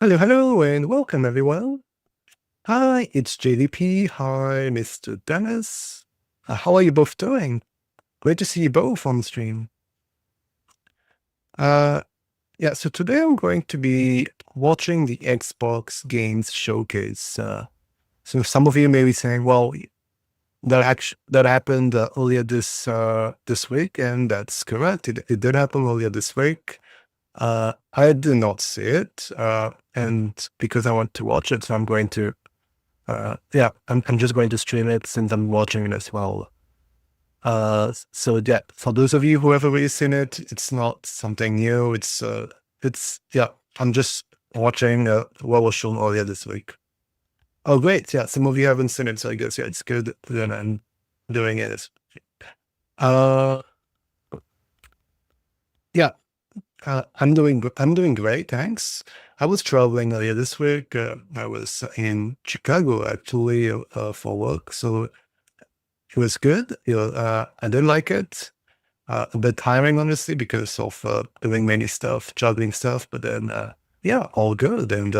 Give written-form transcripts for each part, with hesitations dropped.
Hello, hello, and welcome everyone. Hi, it's JDP. Hi, Mr. Dennis. How are you both doing? Great to see you both on the stream. Uh, yeah, so today I'm going to be watching the Xbox Games Showcase. So some of you may be saying, well, that happened earlier this week, and that's correct. It did happen earlier this week. I did not see it, and because I want to watch it, so I'm going to I'm just going to stream it since I'm watching it as well. So yeah, for those of you who have already seen it, it's not something new. I'm just watching what was shown earlier this week. Oh, great. Yeah, some of you haven't seen it, so I guess, yeah, it's good that I'm doing it. Uh, yeah, I'm doing great, thanks. I was traveling earlier this week. I was in Chicago actually for work, so it was good. I did like it. A bit tiring, honestly, because of doing many stuff, juggling stuff. But then, yeah, all good. And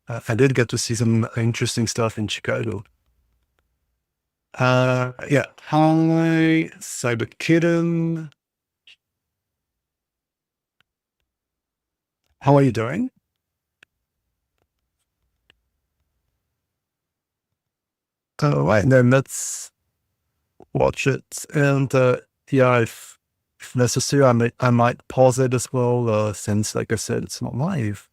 I did get to see some interesting stuff in Chicago. Yeah. Hi, Cyber Kitten. How are you doing? All right, then let's watch it. And yeah, if necessary, I might pause it as well, since, like I said, it's not live.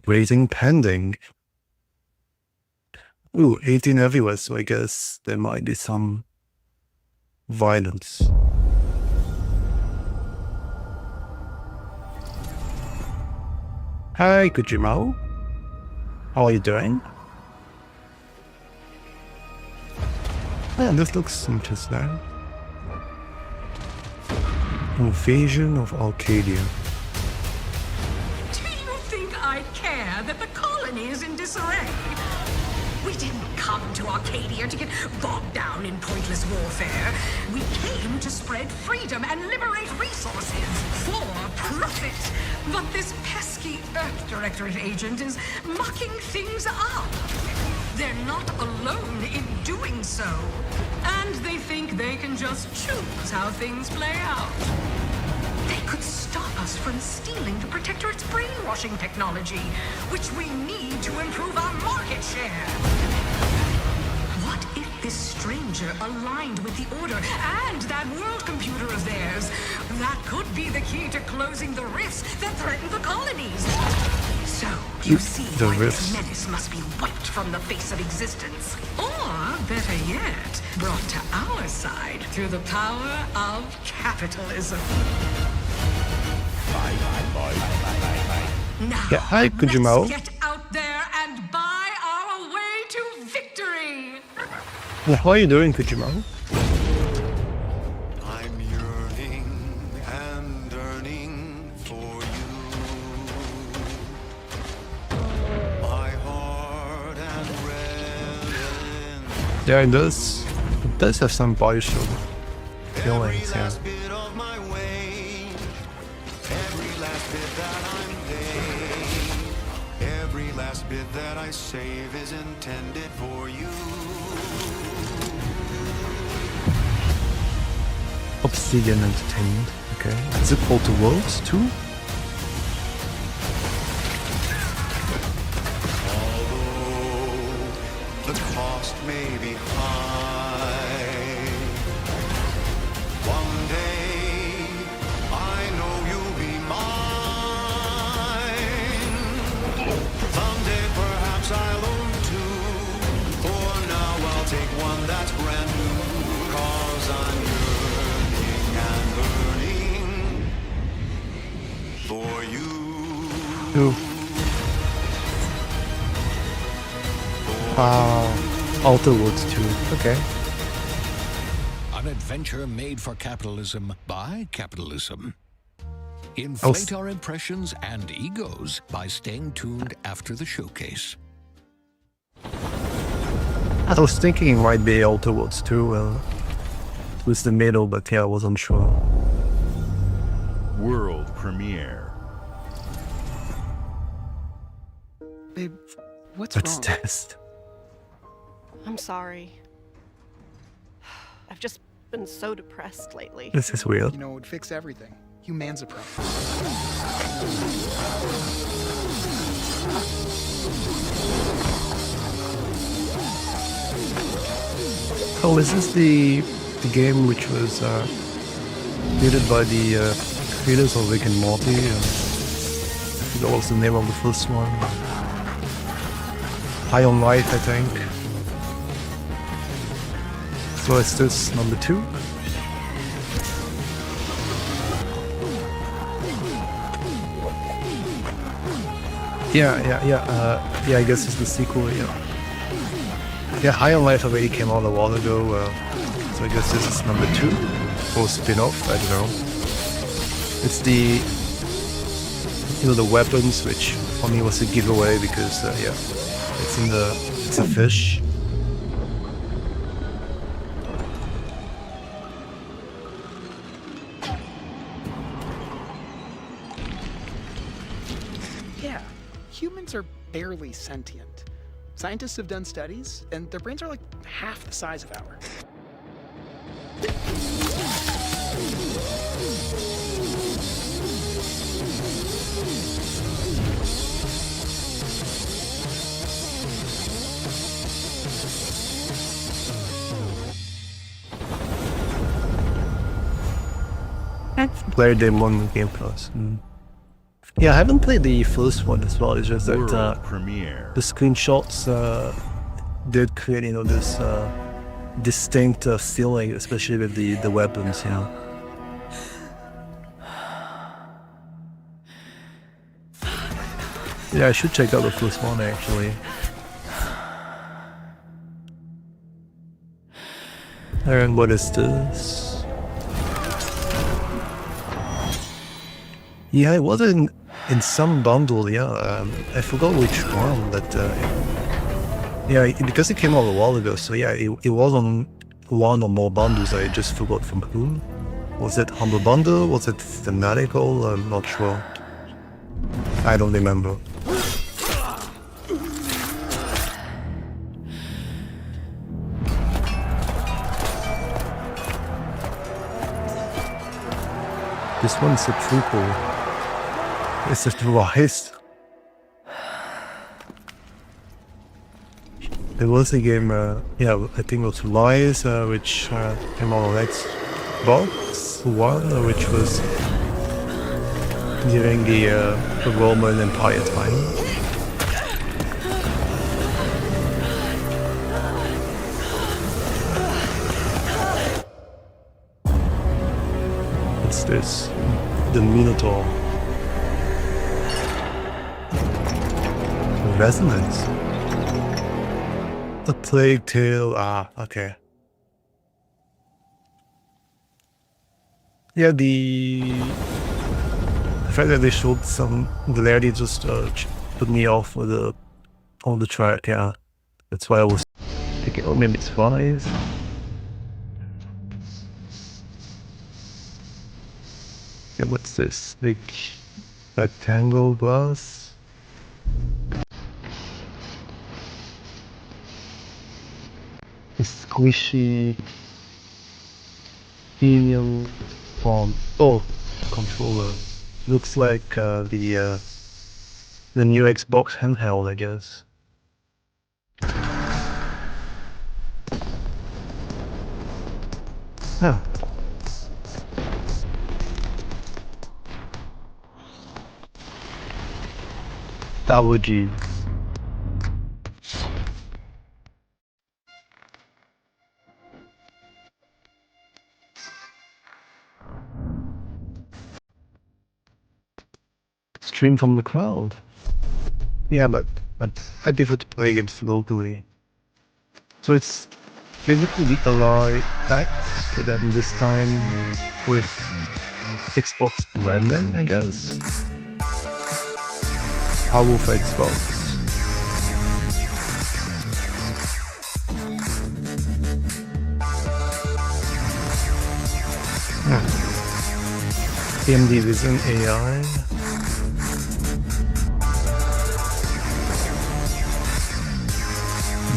Rating pending. Ooh, 18 everywhere, so I guess there might be some violence. Hi, Kujimao. How are you doing? Yeah, this looks interesting. Invasion of Arcadia. Do you think I care that the colony is in disarray? We didn't come to Arcadia to get bogged down in pointless warfare. We came to spread freedom and liberate resources for profit. But this pesky Earth Directorate agent is mucking things up. They're not alone in doing so. And they think they can just choose how things play out. They could stop us from stealing the Protectorate's brainwashing technology, which we need to improve our market share. What if this stranger aligned with the Order and that world computer of theirs? That could be the key to closing the rifts that threaten the colonies. So, you see The why rifts. this menace must be wiped from the face of existence. Or, better yet, brought to our side through the power of capitalism. Now, Yeah, hi, Kujimao. let's get out there and buy our way to victory. How are you doing, Kujimao? I'm yearning and yearning for you. My heart and red. Yeah, it does have some Bioshock feelings, yeah. Last bit of my way, every last bit that I'm paid, every last bit that I save is intended for you. Obsidian Entertainment, okay. Is it called The Worlds too? Although the cost may be high, one day I know you'll be mine. Someday perhaps I'll own two. For now I'll take one that's brand new. 'Cause I'm yearning and burning for you. Ooh. Outer Worlds 2, okay. An adventure made for capitalism by capitalism. Inflate our impressions and egos by staying tuned after the showcase. I was thinking it might be Outer Worlds 2, was the middle, but yeah, I wasn't sure. World premiere. Babe, what's Let's wrong? test. I'm sorry. I've just been so depressed lately. This is weird. You know, it would fix everything. Humanzapro. Oh, is this the game which was created by the creators of Rick and Morty? I forgot what was the name of the first one. High on Life, I think. So is this number 2? Yeah, I guess it's the sequel, yeah. Yeah, High on Life already came out a while ago, so I guess this is number 2, or spin-off, I don't know. It's the, the weapons, which for me was a giveaway because, yeah, it's a fish. Yeah, humans are barely sentient. Scientists have done studies, and their brains are like half the size of ours. Player Day 1 Game Plus. Yeah, I haven't played the first one as well. It's just that World premiere. the screenshots did create, this distinct feeling, especially with the weapons, Yeah, I should check out the first one actually. And what is this? Yeah, it was in some bundle, yeah. I forgot which one, but yeah, because it came out a while ago, so yeah, it was on one or more bundles. I just forgot from whom. Was it Humble Bundle? Was it Thematical? I'm not sure. I don't remember. This one's a prequel. It's a Rise. There was a game, yeah, I think it was Rise, which came out on Xbox One, which was during the Roman Empire time. What's this? The Minotaur. Resonance. A Plague Tale. Ah, okay. Yeah, the fact that they showed some clarity just put me off with on the track. Yeah, that's why I was thinking, oh, maybe it's Rise. Yeah, what's this? Big rectangle glass. A squishy helium form. Oh, controller. Looks like the new Xbox handheld, I guess. Oh. Double G. Stream from the cloud. Yeah, but I prefer to play games locally. So it's basically a lie back, but then this time with Xbox branding, I guess. Power of Xbox. AMD Vision AI.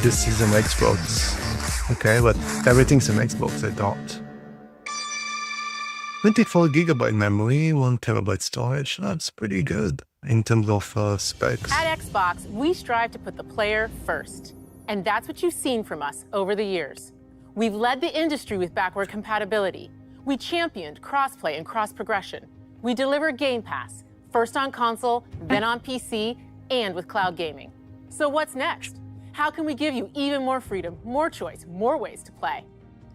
This is an Xbox. Okay, but everything's an Xbox, I thought. 24GB memory, 1TB storage. That's pretty good in terms of specs. At Xbox, we strive to put the player first. And that's what you've seen from us over the years. We've led the industry with backward compatibility. We championed crossplay and cross-progression. We delivered Game Pass, first on console, then on PC, and with cloud gaming. So what's next? How can we give you even more freedom, more choice, more ways to play?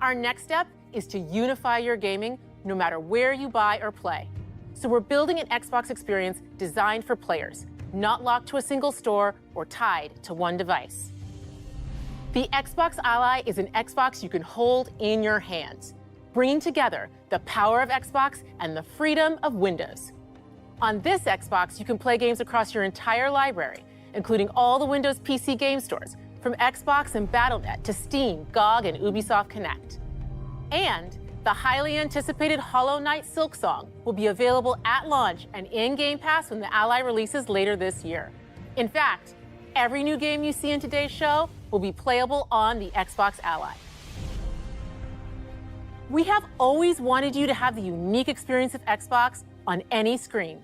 Our next step is to unify your gaming no matter where you buy or play. So we're building an Xbox experience designed for players, not locked to a single store or tied to one device. The Xbox Ally is an Xbox you can hold in your hands, bringing together the power of Xbox and the freedom of Windows. On this Xbox, you can play games across your entire library, including all the Windows PC game stores, from Xbox and Battle.net to Steam, GOG, and Ubisoft Connect. And the highly anticipated Hollow Knight Silksong will be available at launch and in Game Pass when the Ally releases later this year. In fact, every new game you see in today's show will be playable on the Xbox Ally. We have always wanted you to have the unique experience of Xbox on any screen.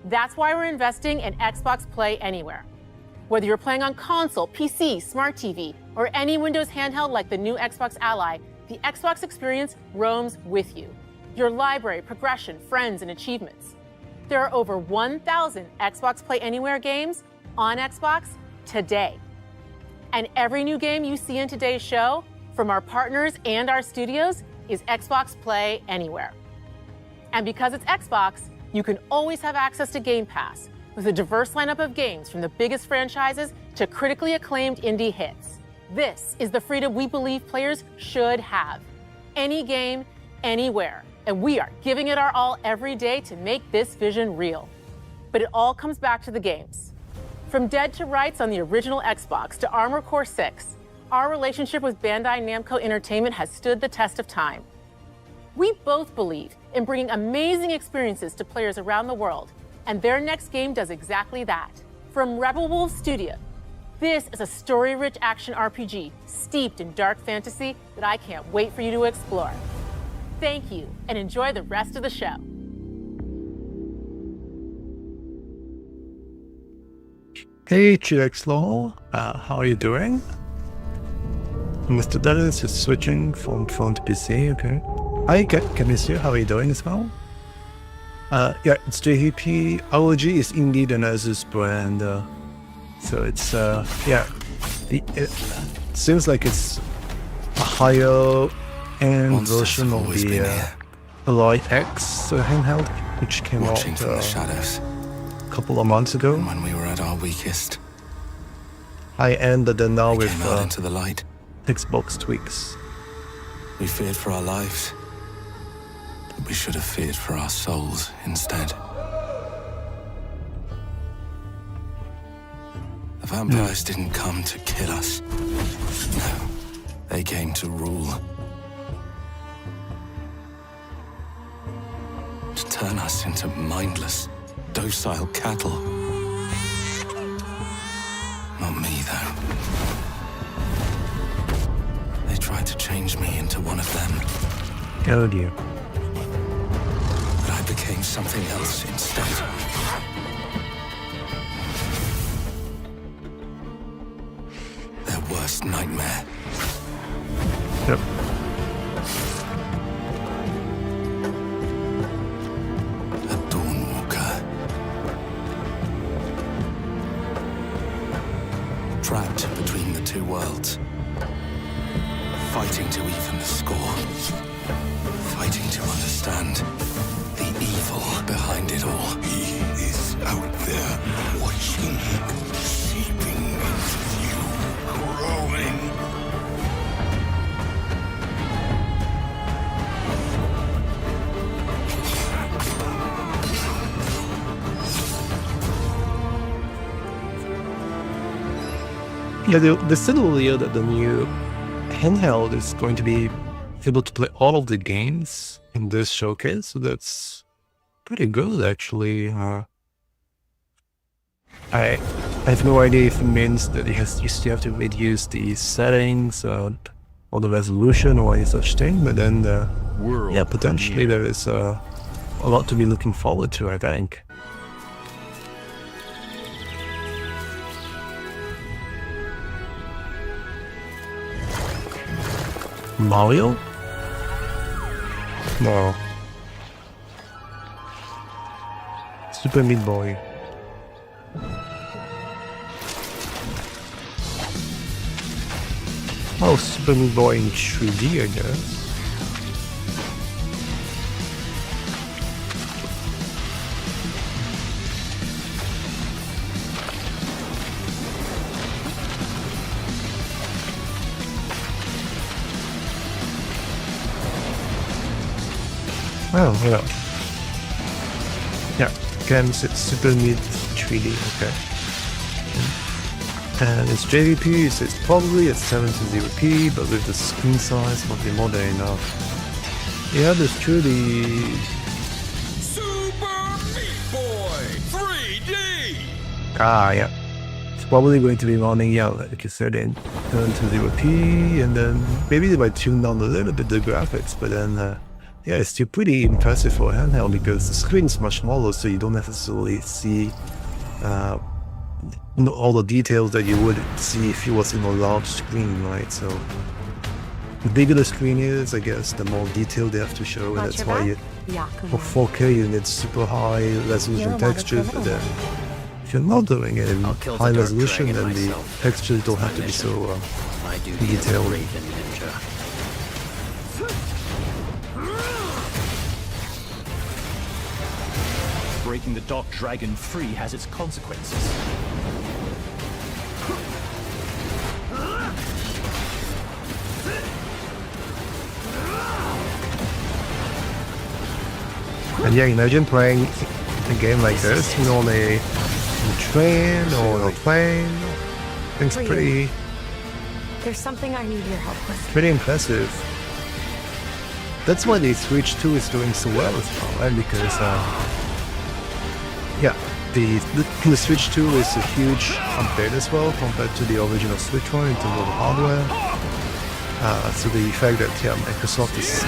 That's why we're investing in Xbox Play Anywhere. Whether you're playing on console, PC, smart TV, or any Windows handheld like the new Xbox Ally, the Xbox experience roams with you. Your library, progression, friends, and achievements. There are over 1,000 Xbox Play Anywhere games on Xbox today. And every new game you see in today's show, from our partners and our studios, is Xbox Play Anywhere. And because it's Xbox, you can always have access to Game Pass with a diverse lineup of games from the biggest franchises to critically acclaimed indie hits. This is the freedom we believe players should have. Any game, anywhere. And we are giving it our all every day to make this vision real. But it all comes back to the games. From Dead to Rights on the original Xbox to Armored Core 6, our relationship with Bandai Namco Entertainment has stood the test of time. We both believe in bringing amazing experiences to players around the world, and their next game does exactly that. From Rebel Wolves Studio, this is a story-rich action RPG steeped in dark fantasy that I can't wait for you to explore. Thank you, and enjoy the rest of the show. Hey, Chirexlaw, how are you doing? Mr. Dennis is switching from phone to PC, okay. Hi, Camisio, how are you doing as well? Yeah, it's JHP. ROG is indeed an Asus brand, so it's, yeah, it seems like it's a higher end version of the Ally X handheld, which came out a couple of months ago. When we were at our weakest, High end, and then now we with came out into the light. Xbox tweaks. We feared for our lives, but we should have feared for our souls instead. The vampires didn't come to kill us. No, they came to rule. To turn us into mindless, docile cattle. Not me, though. They tried to change me into one of them. Oh dear. But I became something else instead. Their worst nightmare. Yep. A Dawnwalker. Trapped between the two worlds. Fighting to even the score. Fighting to understand the evil behind it all. He is out there watching, seeping into you, growing. Yeah, they said earlier that the new handheld is going to be able to play all of the games in this showcase, so that's pretty good actually. I have no idea if it means that you still have to reduce the settings or the resolution or any such thing, but then World yeah, potentially premiere. there is a lot to be looking forward to, I think. Mario? No. Super Meat Boy. Oh, Super Meat Boy in 3D, I guess. Oh, yeah. Yeah, again, it's Super Meat 3D, okay. And its JVP is probably at 720p, but with the screen size probably more than enough. Yeah, that's true, the... Super Meat Boy 3D! Ah, yeah. It's probably going to be running, yeah, like you said, in 720p, and then maybe they might tune down a little bit the graphics, but then, yeah, it's still pretty impressive for a handheld because the screen is much smaller, so you don't necessarily see all the details that you would see if you was in a large screen, right? So the bigger the screen is, I guess, the more detail they have to show, and that's why for 4K you need super high resolution textures, but then if you're not doing it in high resolution, then the textures don't have to be so detailed. Breaking the Dark Dragon free has its consequences. And yeah, imagine playing a game like this, you know, on a train or on a plane. I think it's pretty, There's something I need your help with. pretty impressive. That's why the Switch 2 is doing so well as well, right? Because, yeah, the Switch 2 is a huge update as well compared to the original Switch 1 in terms of hardware. So the fact that, yeah, Microsoft is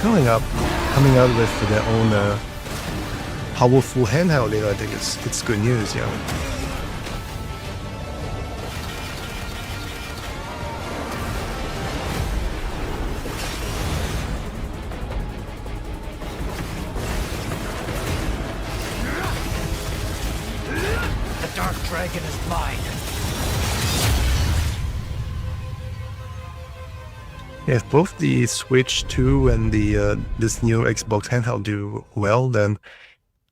coming out with their own powerful handheld, I think it's good news, yeah. The Dark Dragon is mine. Yeah, if both the Switch 2 and the this new Xbox handheld do well, then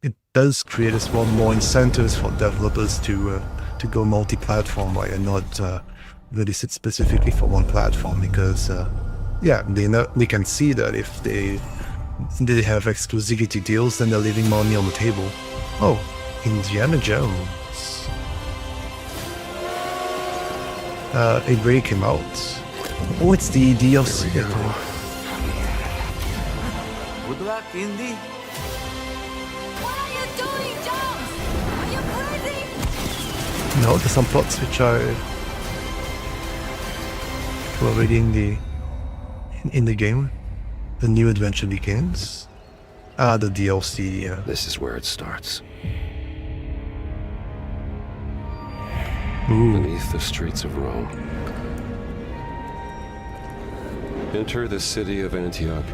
it does create as well more incentives for developers to go multi-platform, right, and not really sit specifically for one platform, because yeah, they can see that if they have exclusivity deals, then they're leaving money on the table. Oh, Indiana Jones. It really came out. Oh, it's the DLC. Good luck, Indy. What are you doing, Jones? Are you crazy? No, there's some plots which are already in the game. The new adventure begins. Ah, the DLC. Yeah. This is where it starts. Ooh. Beneath the streets of Rome. Enter the city of Antioch.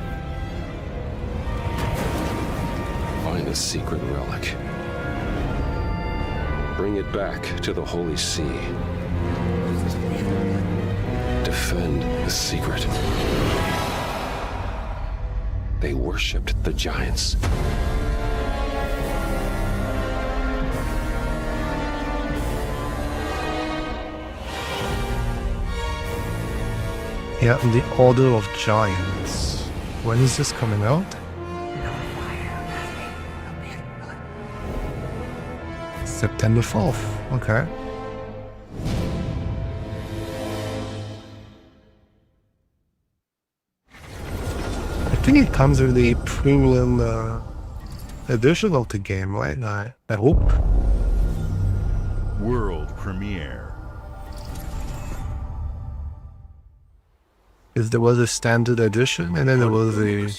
Find a secret relic. Bring it back to the Holy See. Defend the secret. They worshipped the giants. Yeah, the Order of Giants. When is this coming out? September 4th. Okay. think it comes with the premium edition of the game, right? I hope. World premiere. Because there was a standard edition and then there was a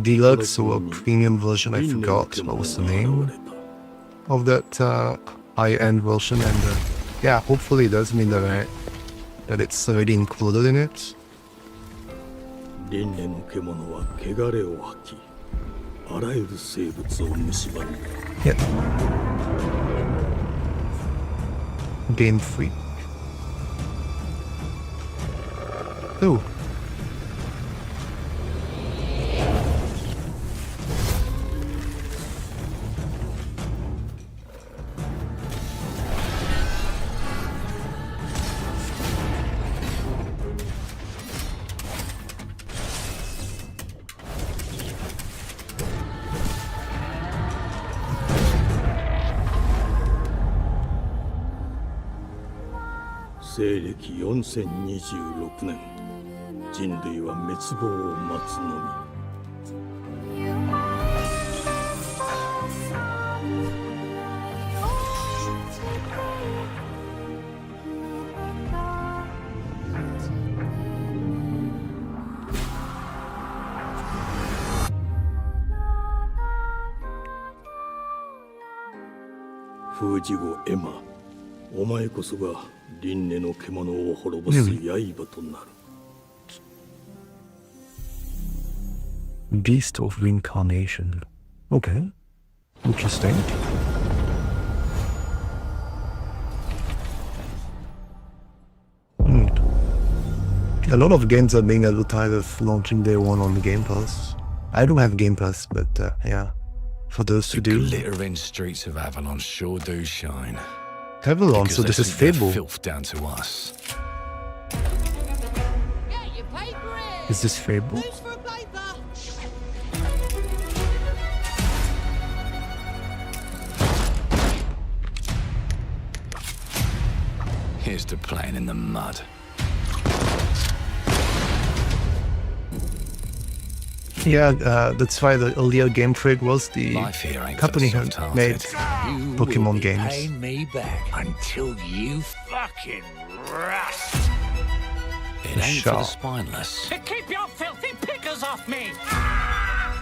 deluxe or a premium version. I forgot what was the name of that high-end version. And yeah, hopefully it does mean that it's already included in it. 輪廻の獣は汚れを吐き、あらゆる生物を蝕んだ。 Yeah. Game Freak. Oh.西暦4026年、人類は滅亡を待つのみ。封じ子エマ、お前こそが輪廻の獣を滅ぼす刃となる。Beast of Reincarnation. Okay. Interesting. A lot of games are being advertised as launching day one on the Game Pass. I don't have Game Pass, but yeah. For those who do. The glittering streets of Avalon sure do shine. Avalon, so this is Fable. Filth down to us. Is this Fable? Here's to playing in the mud. Yeah, that's why the earlier Game Freak was the company who made Pokemon games. Pay me back until you fucking rust. It ain't for the spineless. To keep your filthy pickers off me.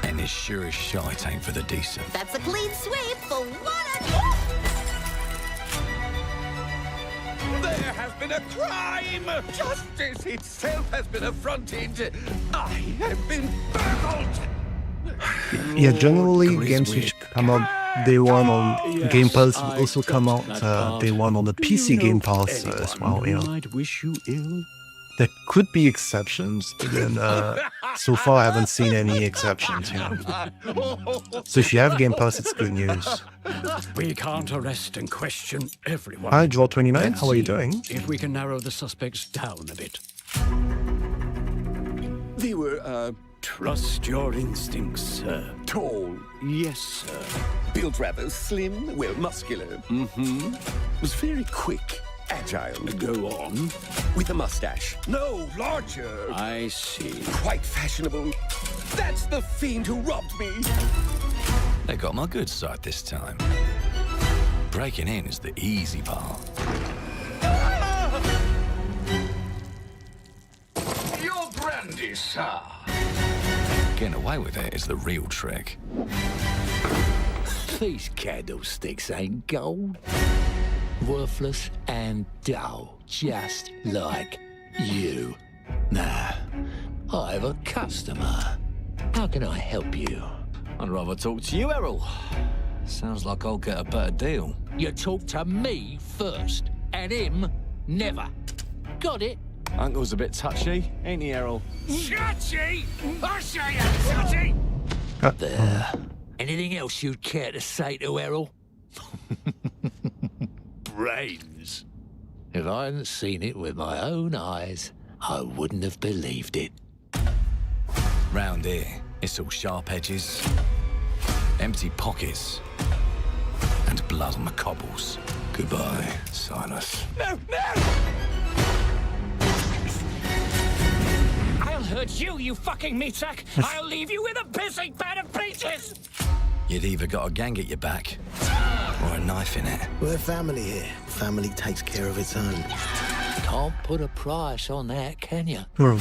And as sure as shite ain't for the decent. That's a clean sweep for one. There has been a crime! Justice itself has been affronted! I have been burgled! Yeah, generally games which come out day one on Game Pass will also come out day one on the PC Game Pass as well, you know. Wish you ill. There could be exceptions, but then so far I haven't seen any exceptions, you know. So if you have Game Pass, it's good news. We can't arrest and question everyone. Hi, Draw29, how are you doing? If we can narrow the suspects down a bit. They were, Trust your instincts, sir. tall. Yes, sir. Built rather slim, well, muscular. Mm-hmm. Was very quick. Agile. Go on. With a mustache. No, larger. I see. Quite fashionable. That's the fiend who robbed me. They got my good side this time. Breaking in is the easy part. Your brandy, sir. Getting away with it is the real trick. These candlesticks ain't gold. Worthless and dull, just like you. Nah, I have a customer. How can I help you? I'd rather talk to you, Errol. Sounds like I'll get a better deal. You talk to me first, and him never. Got it? Uncle's a bit touchy, ain't he, Errol? Touchy? I say I'm touchy! There. Anything else you'd care to say to Errol? Brains. If I hadn't seen it with my own eyes, I wouldn't have believed it. Round here, it's all sharp edges, empty pockets, and blood on the cobbles. Goodbye, Silas. No, no! I'll hurt it's you fucking meatsack, I'll leave you with a pissing pan of peaches! You'd either got a gang at your back or a knife in it. We're family here. Family takes care of its own. Can't put a price on that, can you? Well,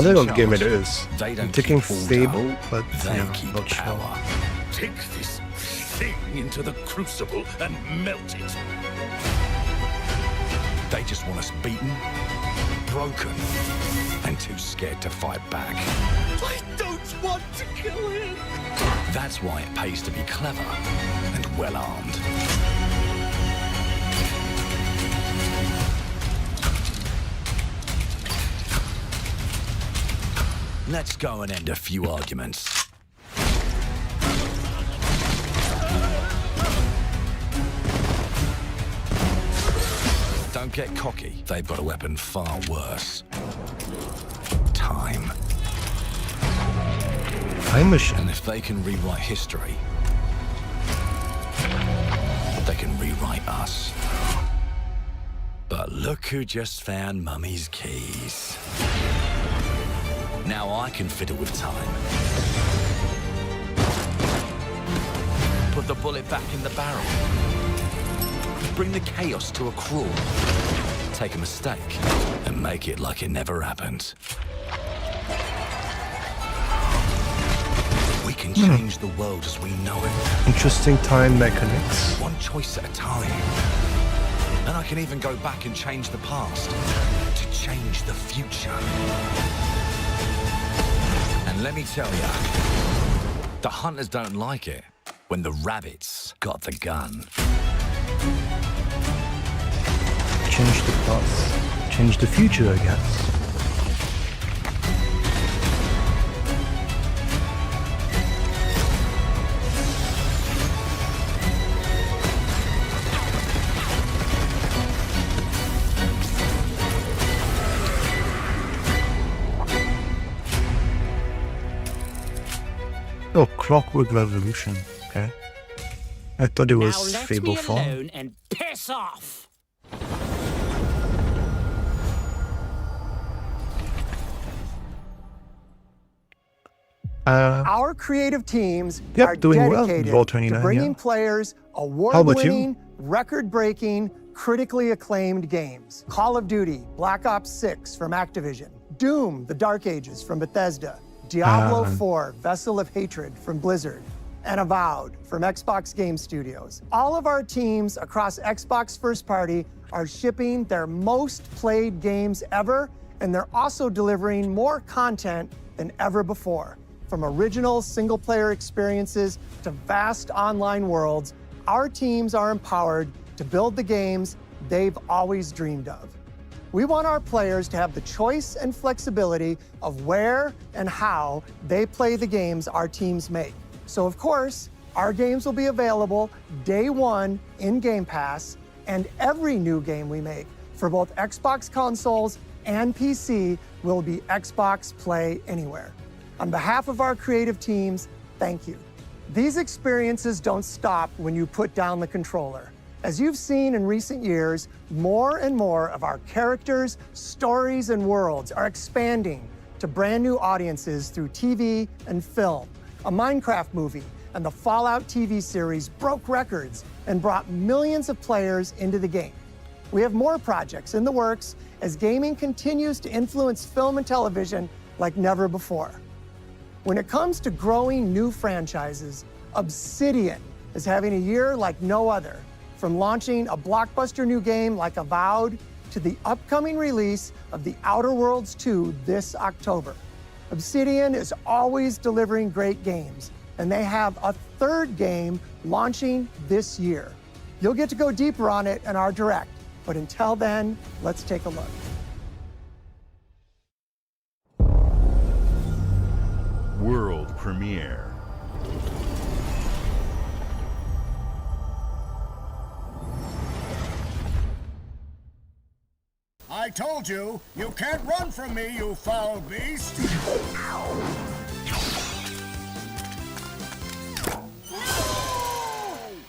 they don't give it is. They don't I'm taking keep Fable, but They yeah, keep not sure. power. Take this thing into the crucible and melt it. They just want us beaten, broken, and too scared to fight back. I don't want to kill him. That's why it pays to be clever and well-armed. Let's go and end a few arguments. Don't get cocky. They've got a weapon far worse. Time. Time machine. And if they can rewrite history, they can rewrite us. But look who just found Mummy's keys. Now I can fiddle with time. Put the bullet back in the barrel. Bring the chaos to a crawl. Take a mistake and make it like it never happened. We can change the world as we know it. Interesting time mechanics. One choice at a time. And I can even go back and change the past to change the future. And let me tell ya, the hunters don't like it when the rabbits got the gun. Change the past. Change the future, I guess. Oh, Clockwork Revolution. Okay. I thought it was Fable 4. and piss off! Our creative teams are doing well. dedicated Roll to 29, bringing yeah. players How about award-winning, you? record-breaking, critically acclaimed games. Call of Duty, Black Ops 6 from Activision, Doom, The Dark Ages from Bethesda, Diablo 4, Vessel of Hatred from Blizzard, and Avowed from Xbox Game Studios. All of our teams across Xbox First Party are shipping their most played games ever, and they're also delivering more content than ever before. From original single-player experiences to vast online worlds, our teams are empowered to build the games they've always dreamed of. We want our players to have the choice and flexibility of where and how they play the games our teams make. So of course, our games will be available day one in Game Pass, and every new game we make for both Xbox consoles and PC will be Xbox Play Anywhere. On behalf of our creative teams, thank you. These experiences don't stop when you put down the controller. As you've seen in recent years, more and more of our characters, stories, and worlds are expanding to brand new audiences through TV and film. A Minecraft movie and the Fallout TV series broke records and brought millions of players into the game. We have more projects in the works as gaming continues to influence film and television like never before. When it comes to growing new franchises, Obsidian is having a year like no other. From launching a blockbuster new game like Avowed to the upcoming release of The Outer Worlds 2 this October. Obsidian is always delivering great games, and they have a third game launching this year. You'll get to go deeper on it in our Direct, but until then, let's take a look. World premiere. I told you, you can't run from me, you foul beast!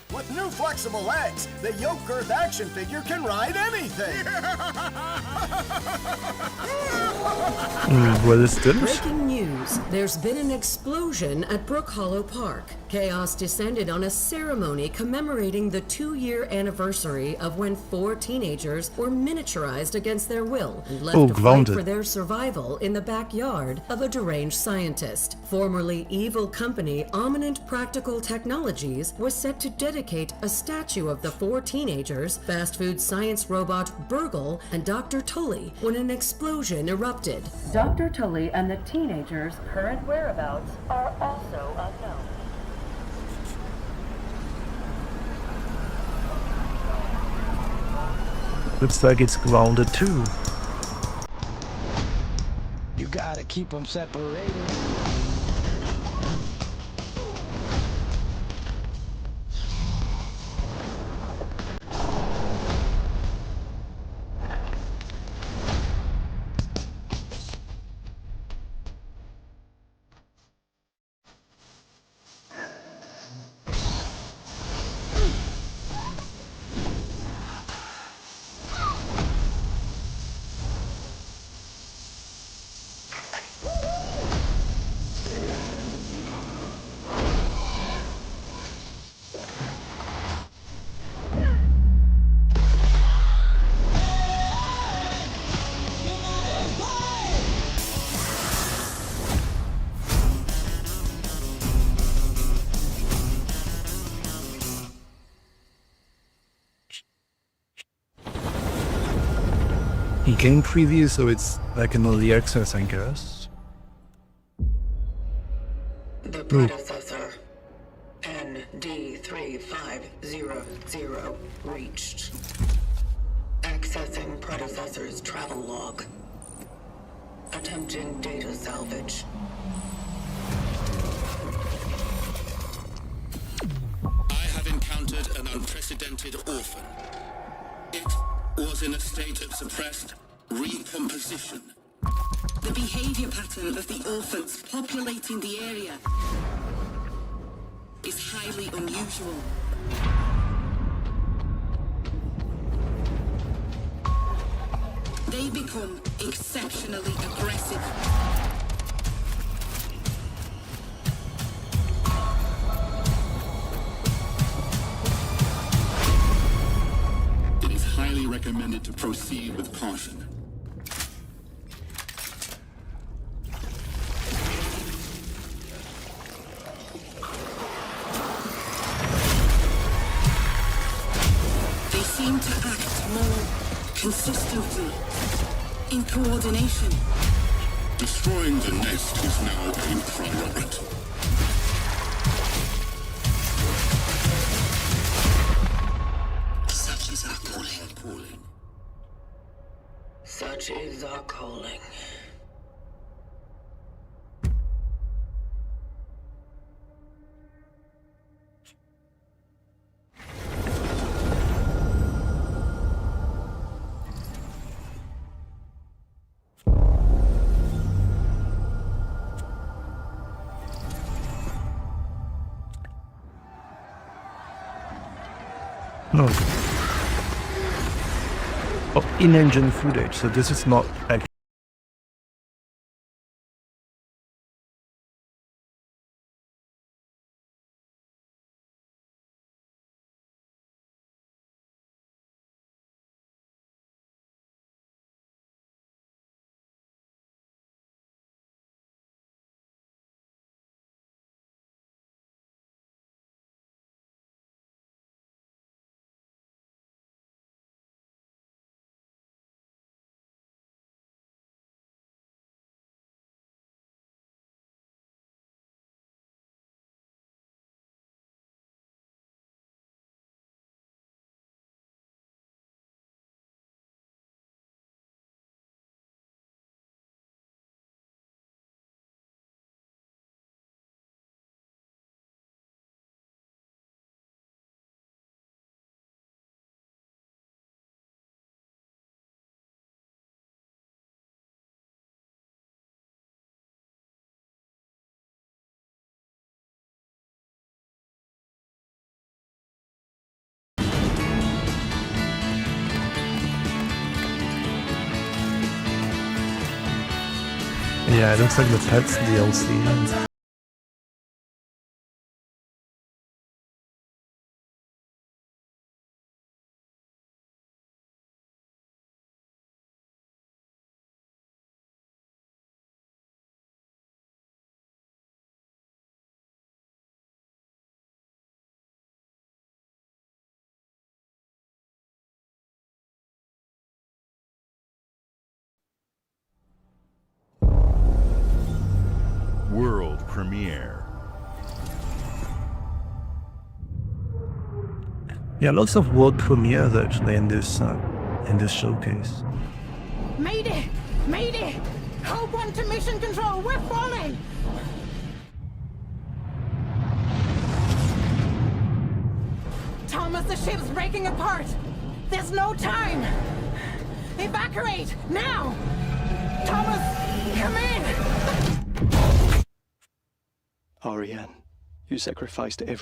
What New flexible legs. The yoke girth action figure can ride anything. What is this? Breaking news. There's been an explosion at Brook Hollow Park. Chaos descended on a ceremony commemorating the 2-year anniversary of when 4 teenagers were miniaturized against their will and left to fight grounded. for their survival in the backyard of a deranged scientist. Formerly evil company Ominent Practical Technologies was set to dedicate a statue of the 4 teenagers, fast food science robot Burgle, and Dr. Tully when an explosion erupted. Dr. Tully and the teenagers' current whereabouts are also unknown. Looks like it's grounded too. You gotta keep them separated. Game preview, so it's like an early access, I guess. The predecessor, ND3500, reached. Accessing predecessor's travel log. Attempting data salvage. I have encountered an unprecedented orphan. It was in a state of suppressed recomposition. The behavior pattern of the orphans populating the area is highly unusual. They become exceptionally aggressive. It is highly recommended to proceed with caution. They seem to act more consistently, in coordination. Destroying the nest is now a priority. Such is our calling. Such is our calling. No. Oh, in-engine footage, so this is not actually Yeah, it looks like the Pets DLC. World premiere. Yeah, lots of world premieres actually in this showcase. Mayday! Mayday! Hold one to mission control, we're falling! Thomas, the ship's breaking apart! There's no time! Evacuate! Now! Thomas, come in! Ariane, you sacrificed every...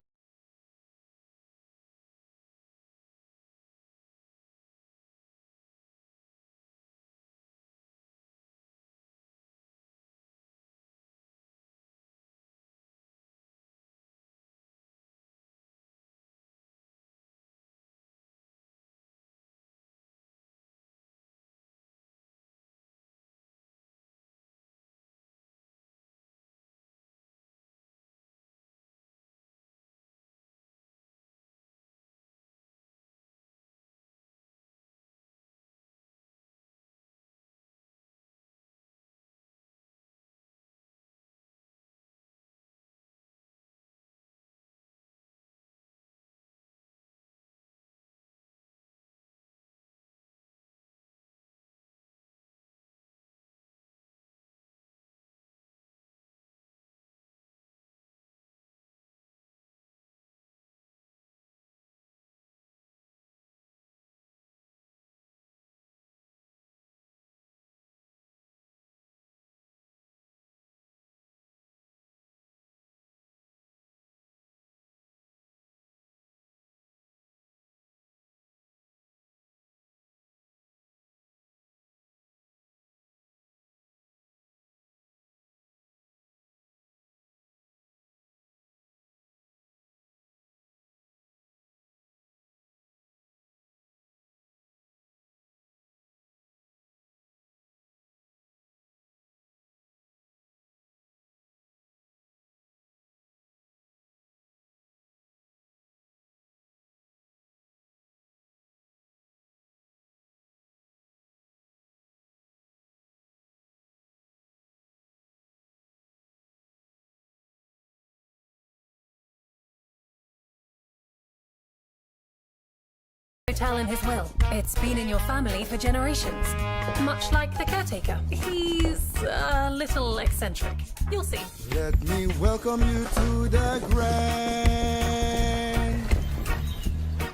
Hotel in his will. It's been in your family for generations. Much like the caretaker. He's a little eccentric. You'll see. Let me welcome you to the Grand,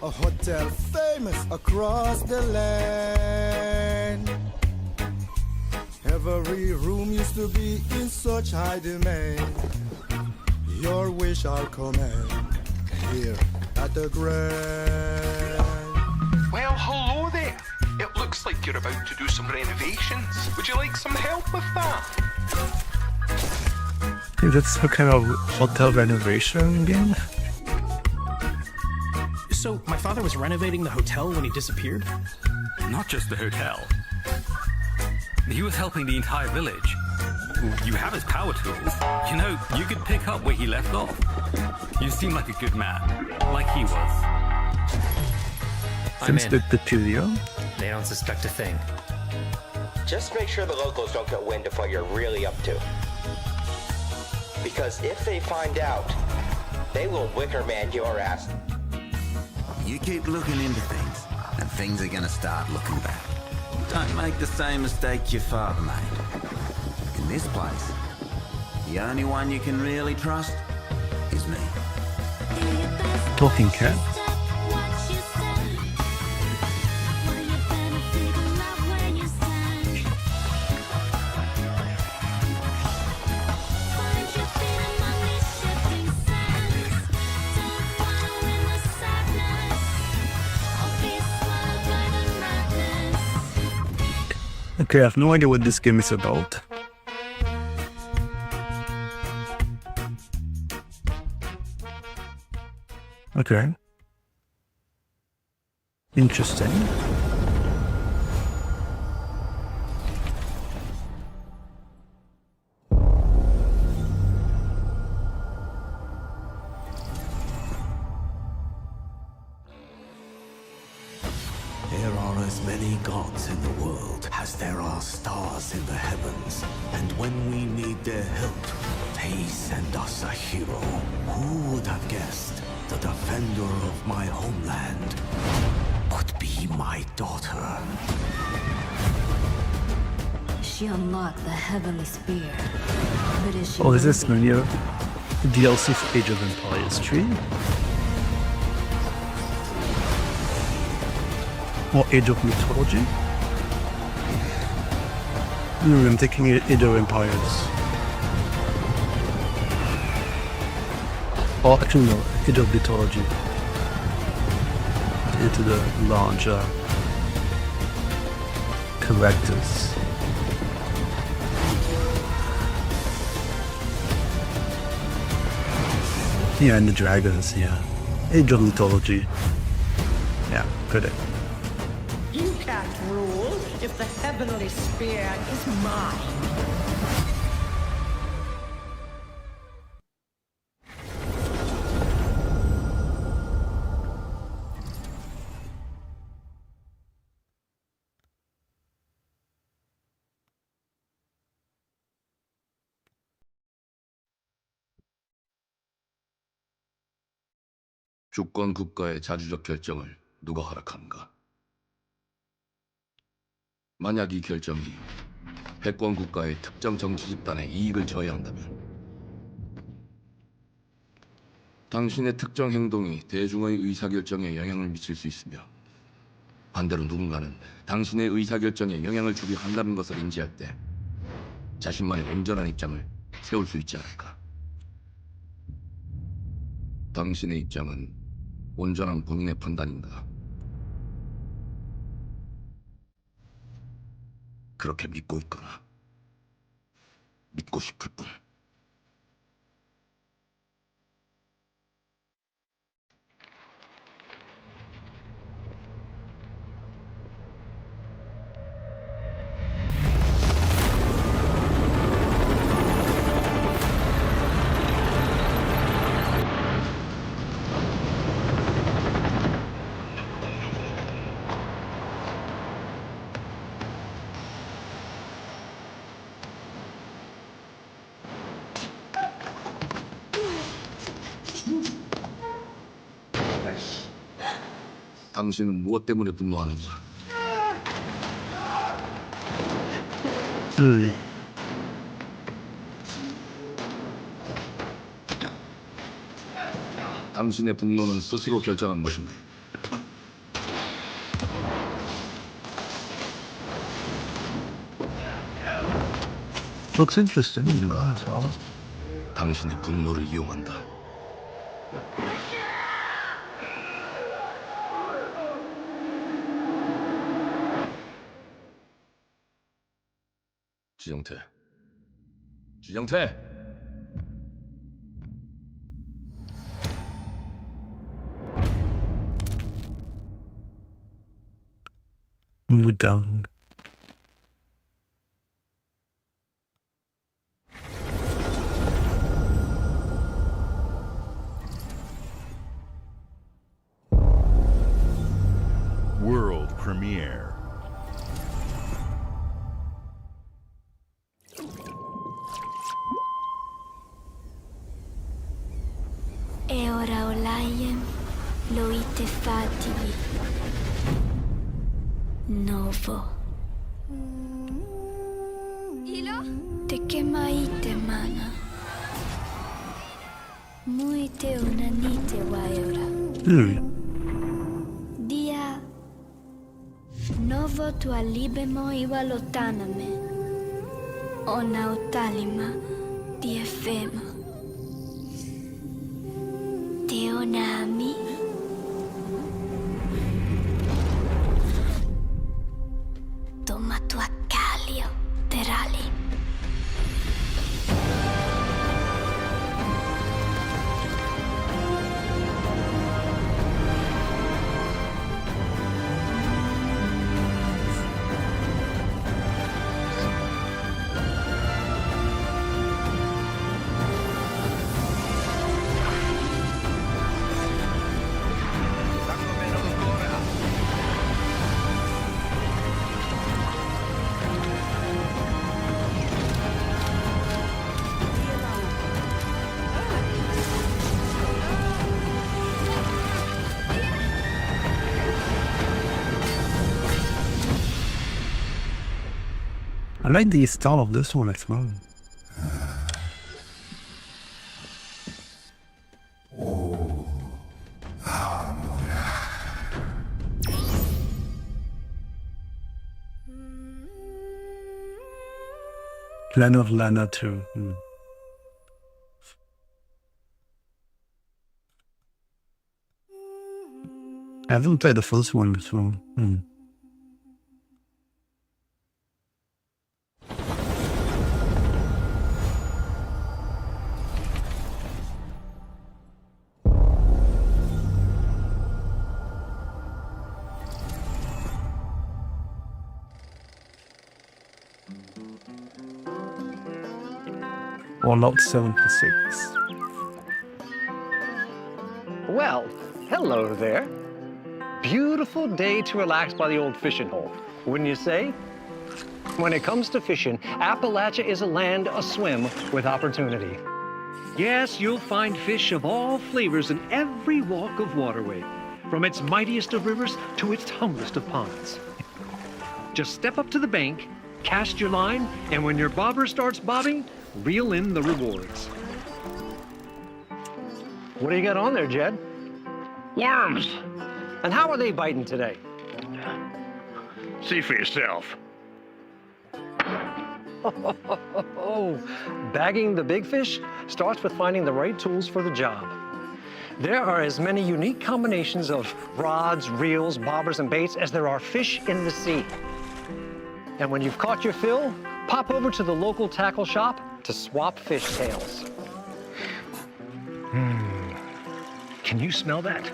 a hotel famous across the land. Every room used to be in such high demand. Your wish I'll command here at the Grand. Well, hello there. It looks like you're about to do some renovations. Would you like some help with that? Is that some kind of hotel renovation game? So, my father was renovating the hotel when he disappeared? Not just the hotel. He was helping the entire village. You have his power tools. You know, you could pick up where he left off. You seem like a good man. Like he was. Seems a bit peculiar. They don't suspect a thing. Just make sure the locals don't get wind of what you're really up to. Because if they find out, they will Wickerman your ass. You keep looking into things, and things are gonna start looking bad. Don't make the same mistake your father made. In this place, the only one you can really trust is me. Talking cat. Okay, I have no idea what this game is about. Okay. Interesting. There are as many gods in the world as there are stars in the heavens. And when we need their help, they send us a hero. Who would have guessed the defender of my homeland would be my daughter? She unlocked the heavenly spear. But is she Oh, is this worthy? new DLC for Age of Empires 3? Or Age of Mythology? No, I'm taking Age of Empires. Oh, actually no, Age of Mythology. Into the larger characters. Yeah, and the dragons, yeah. Age of Mythology. Yeah, got it. You can't rule if the heavenly spear is mine. 주권 국가의 자주적 결정을 누가 허락하는가? 만약 이 결정이 패권 국가의 특정 정치 집단의 이익을 저해한다면 당신의 특정 행동이 대중의 의사결정에 영향을 미칠 수 있으며 반대로 누군가는 당신의 의사결정에 영향을 주려 한다는 것을 인지할 때 자신만의 온전한 입장을 세울 수 있지 않을까? 당신의 입장은 온전한 본인의 판단인가? 그렇게 믿고 있거나 믿고 싶을 뿐. 당신은 무엇 때문에 분노하는가? 당신의 분노는 스스로 결정한 것입니다. Looks interesting. 당신이 분노를 이용한다. 주정태. 주정태! 무당. World premiere. E ora Olaiem loite fativi. Novo. Ilo? Te kemaite mana. Muite unanite waiora. Dia. Novo tu alibemo iwa lotaname. Ona otalima di efema. Teonami. Toma tu accalio, Terali. I like the style of this one as well. Land of Lana too. I haven't played the first one before. Fallout 76. Well, hello there. Beautiful day to relax by the old fishing hole, wouldn't you say? When it comes to fishing, Appalachia is a land aswim with opportunity. Yes, you'll find fish of all flavors in every walk of waterway, from its mightiest of rivers to its humblest of ponds. Just step up to the bank, cast your line, and when your bobber starts bobbing, reel in the rewards. What do you got on there, Jed? Worms! And how are they biting today? See for yourself. Bagging the big fish starts with finding the right tools for the job. There are as many unique combinations of rods, reels, bobbers, and baits as there are fish in the sea. And when you've caught your fill, pop over to the local tackle shop to swap fish tails. Can you smell that?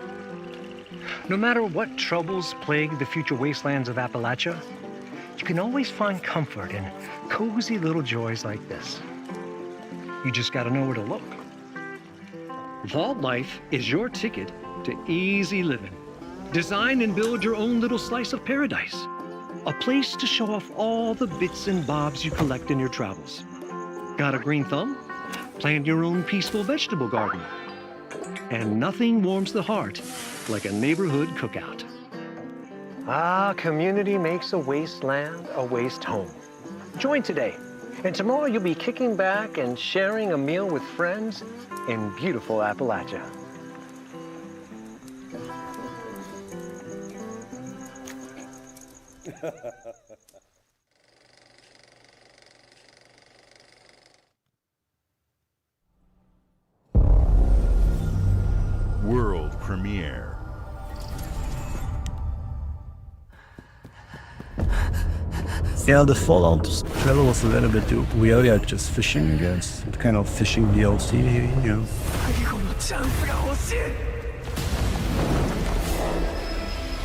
No matter what troubles plague the future wastelands of Appalachia, you can always find comfort in cozy little joys like this. You just gotta know where to look. Vault Life is your ticket to easy living. Design and build your own little slice of paradise. A place to show off all the bits and bobs you collect in your travels. Got a green thumb? Plant your own peaceful vegetable garden. And nothing warms the heart like a neighborhood cookout. Ah, community makes a wasteland a waste home. Join today, and tomorrow you'll be kicking back and sharing a meal with friends in beautiful Appalachia. World premiere. Yeah, the Fallout trailer was a little bit weird. Yeah, just fishing, I guess. What kind of fishing DLC, you know?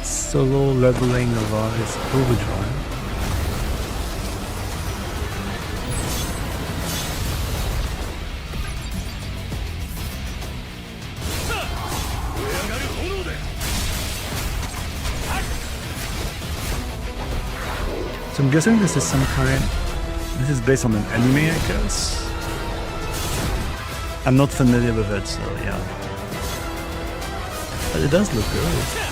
Solo leveling of Rise Overdrive. So I'm guessing this is some kind. This is based on an anime, I guess. I'm not familiar with it, so yeah. But it does look good.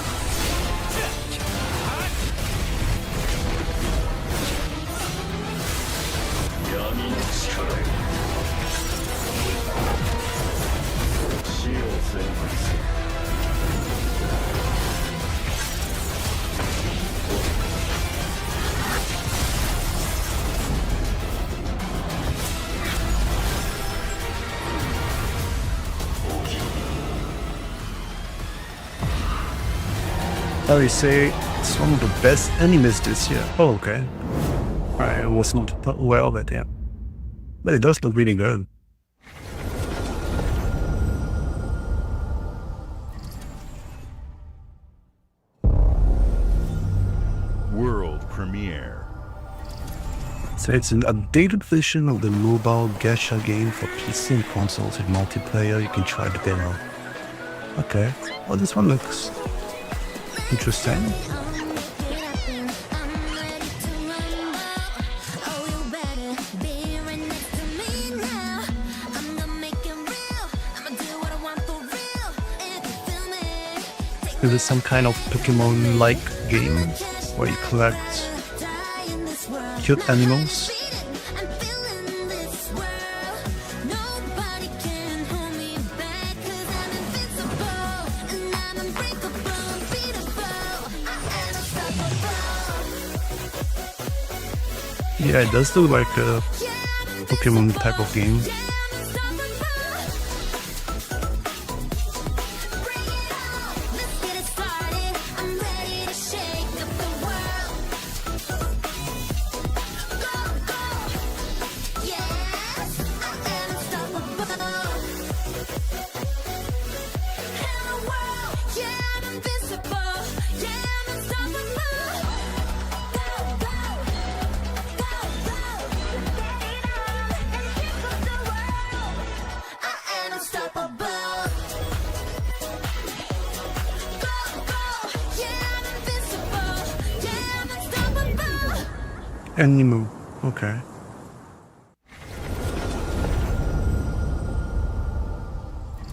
Oh, you say it's one of the best animes this year. Oh, okay. I was not aware of it, yeah. But it does look really good. World premiere. So it's an updated version of the mobile gacha game for PC and consoles with multiplayer. You can try the demo. Okay. Well, this one looks interesting. Is it some kind of Pokemon-like game where you collect cute animals? Yeah, it does look like a Pokemon type of game. Animu, okay.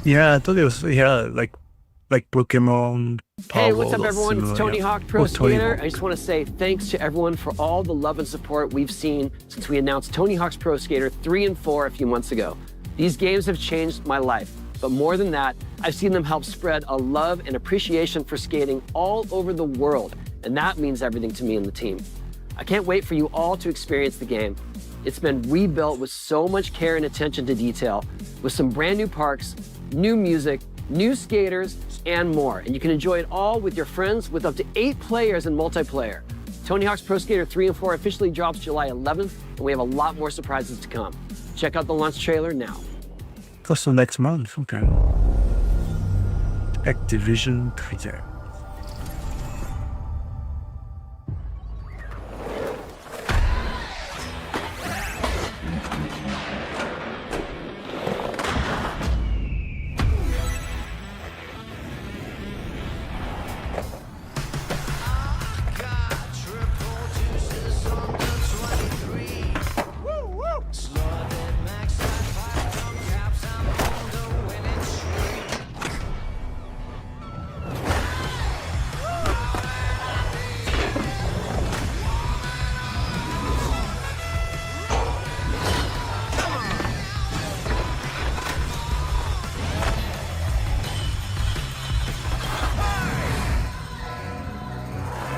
Yeah, I thought it was like Pokemon. Hey, what's up, Power, everyone? It's similar, Tony yeah. Hawk Pro Oh, Tony Skater. Hawk. I just want to say thanks to everyone for all the love and support we've seen since we announced Tony Hawk's Pro Skater 3 and 4 a few months ago. These games have changed my life, but more than that, I've seen them help spread a love and appreciation for skating all over the world, and that means everything to me and the team. I can't wait for you all to experience the game. It's been rebuilt with so much care and attention to detail, with some brand new parks, new music, new skaters, and more. And you can enjoy it all with your friends with up to 8 players in multiplayer. Tony Hawk's Pro Skater 3 and 4 officially drops July 11th, and we have a lot more surprises to come. Check out the launch trailer now. Also next month, okay. Activision Twitter.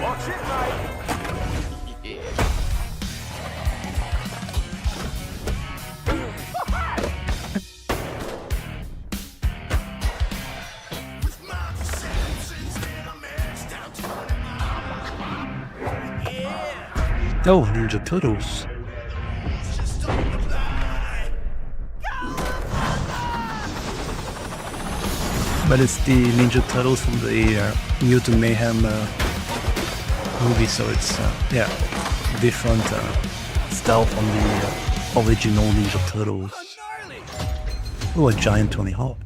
Watch it, mate. Oh, Ninja Turtles. But it's the Ninja Turtles from the Mutant Mayhem movie, so it's yeah, different style from the original Ninja Turtles. Oh, a giant Tony Hawk.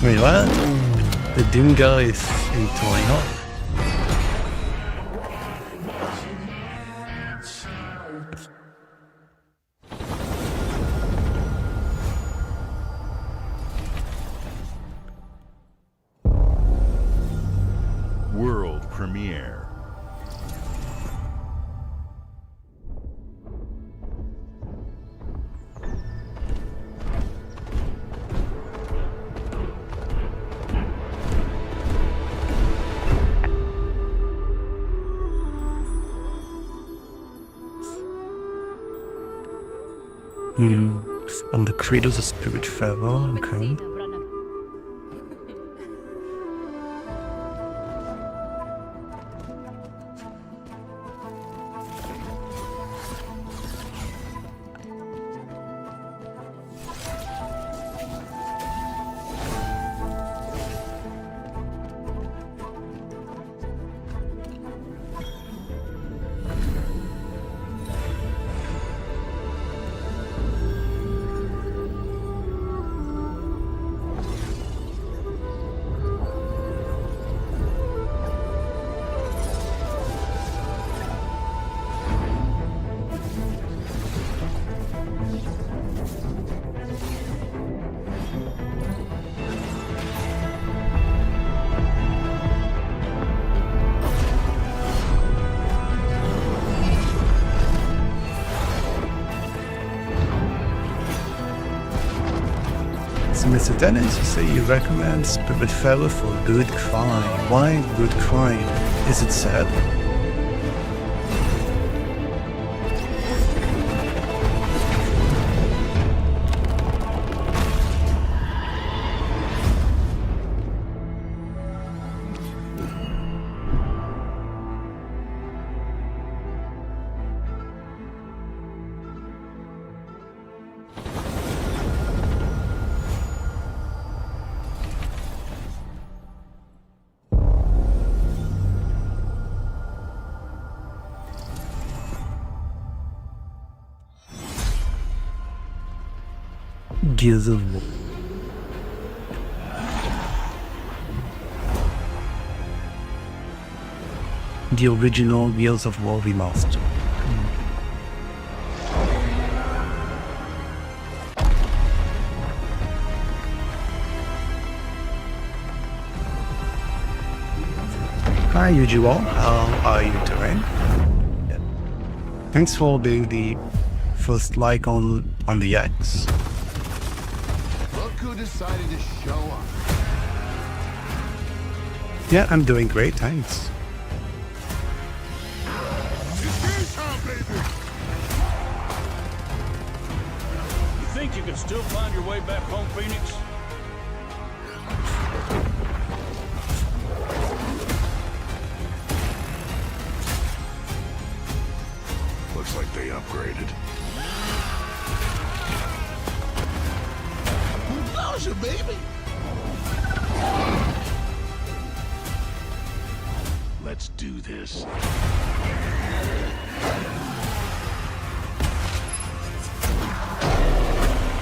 Wait, what? The Doom guy is in Tony Hawk. World premiere. And the Creators of Spirit Feather, okay. So Mr. Dennis, you say you recommend Spirit Feather for good crime. Why good crime? Is it sad? Gears of War. The original Gears of War remaster. Hi Yujiwal, how are you doing? Yeah. Thanks for being the first like on the X. Look who decided to show up. Yeah, I'm doing great, thanks. You think you can still find your way back home, Phoenix? Looks like they upgraded. Who knows you, baby? Let's do this.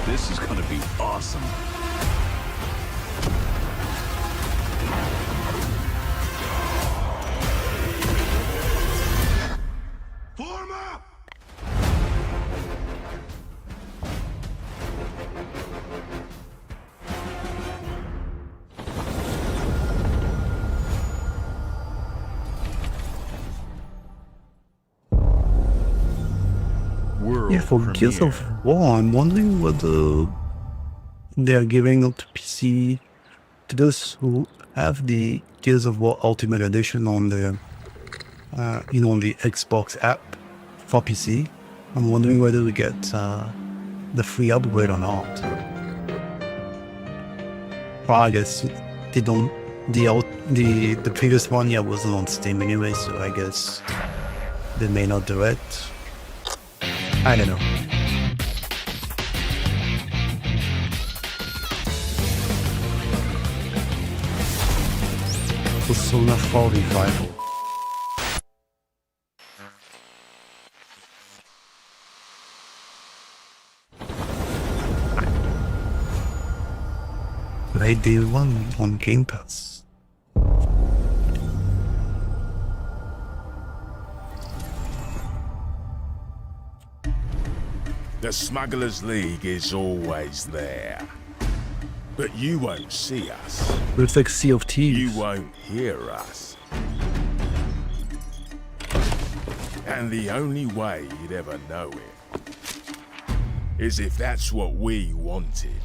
This is gonna be awesome. Form up! Yeah, for Gears of War, I'm wondering whether they're giving it to PC to those who have the Gears of War Ultimate Edition on the, on the Xbox app for PC. I'm wondering whether we get the free upgrade or not. Well, I guess they don't. The previous one, yeah, wasn't on Steam anyway, so I guess they may not do it. I don't know. Persona 4 Revival. Right day one on Game Pass. The Smugglers League is always there. But you won't see us. It's like Sea of Thieves. You won't hear us. And the only way you'd ever know it is if that's what we wanted.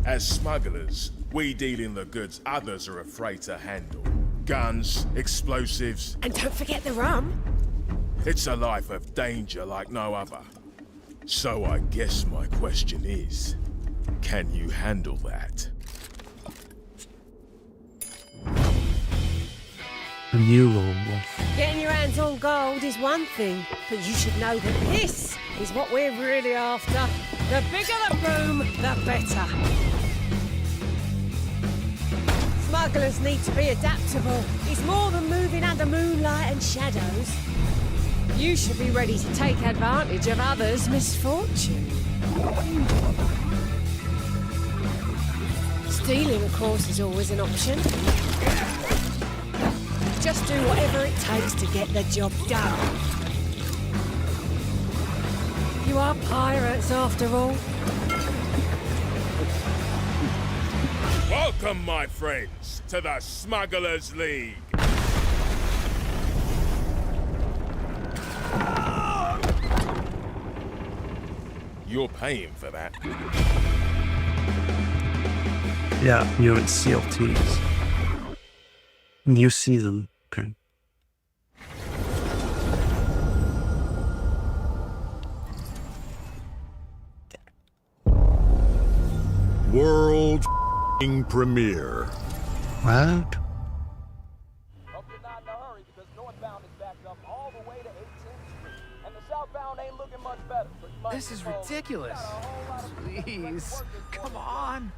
As smugglers, we deal in the goods others are afraid to handle. Guns, explosives. And don't forget the rum. It's a life of danger like no other. So I guess my question is, can you handle that? A new role. Getting your hands on gold is one thing, but you should know that this is what we're really after. The bigger the room, the better. Smugglers need to be adaptable. It's more than moving under moonlight and shadows. You should be ready to take advantage of others' misfortune. Stealing, of course, is always an option. Just do whatever it takes to get the job done. You are pirates, after all. Welcome, my friends, to the Smugglers League. You're paying for that. Yeah, you're in Sea of Thieves. New season. Okay. World premiere. What? This is ridiculous. Please, come on.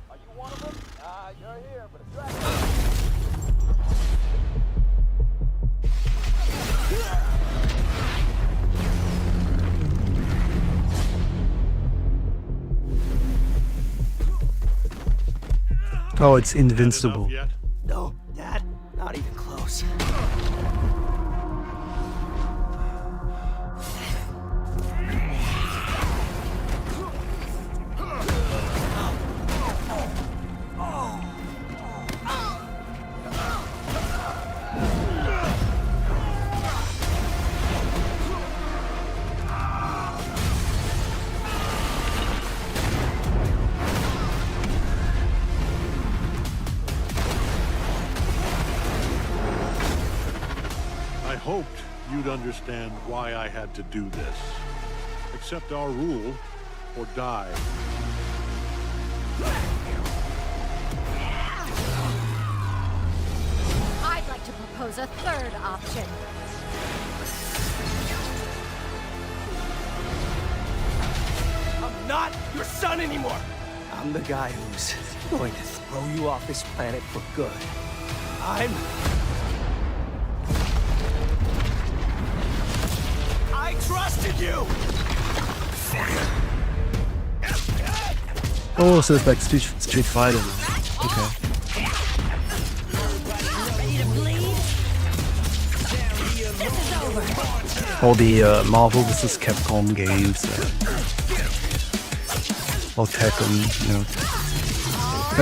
Oh, it's invincible. No, Dad, not even close. I hoped you'd understand why I had to do this. Accept our rule or die. I'd like to propose a third option. I'm not your son anymore. I'm the guy who's going to throw you off this planet for good. I trusted you! Oh, so it's like Street Fighter. Okay. All the Marvel vs. Capcom games. Or Tekken, you know.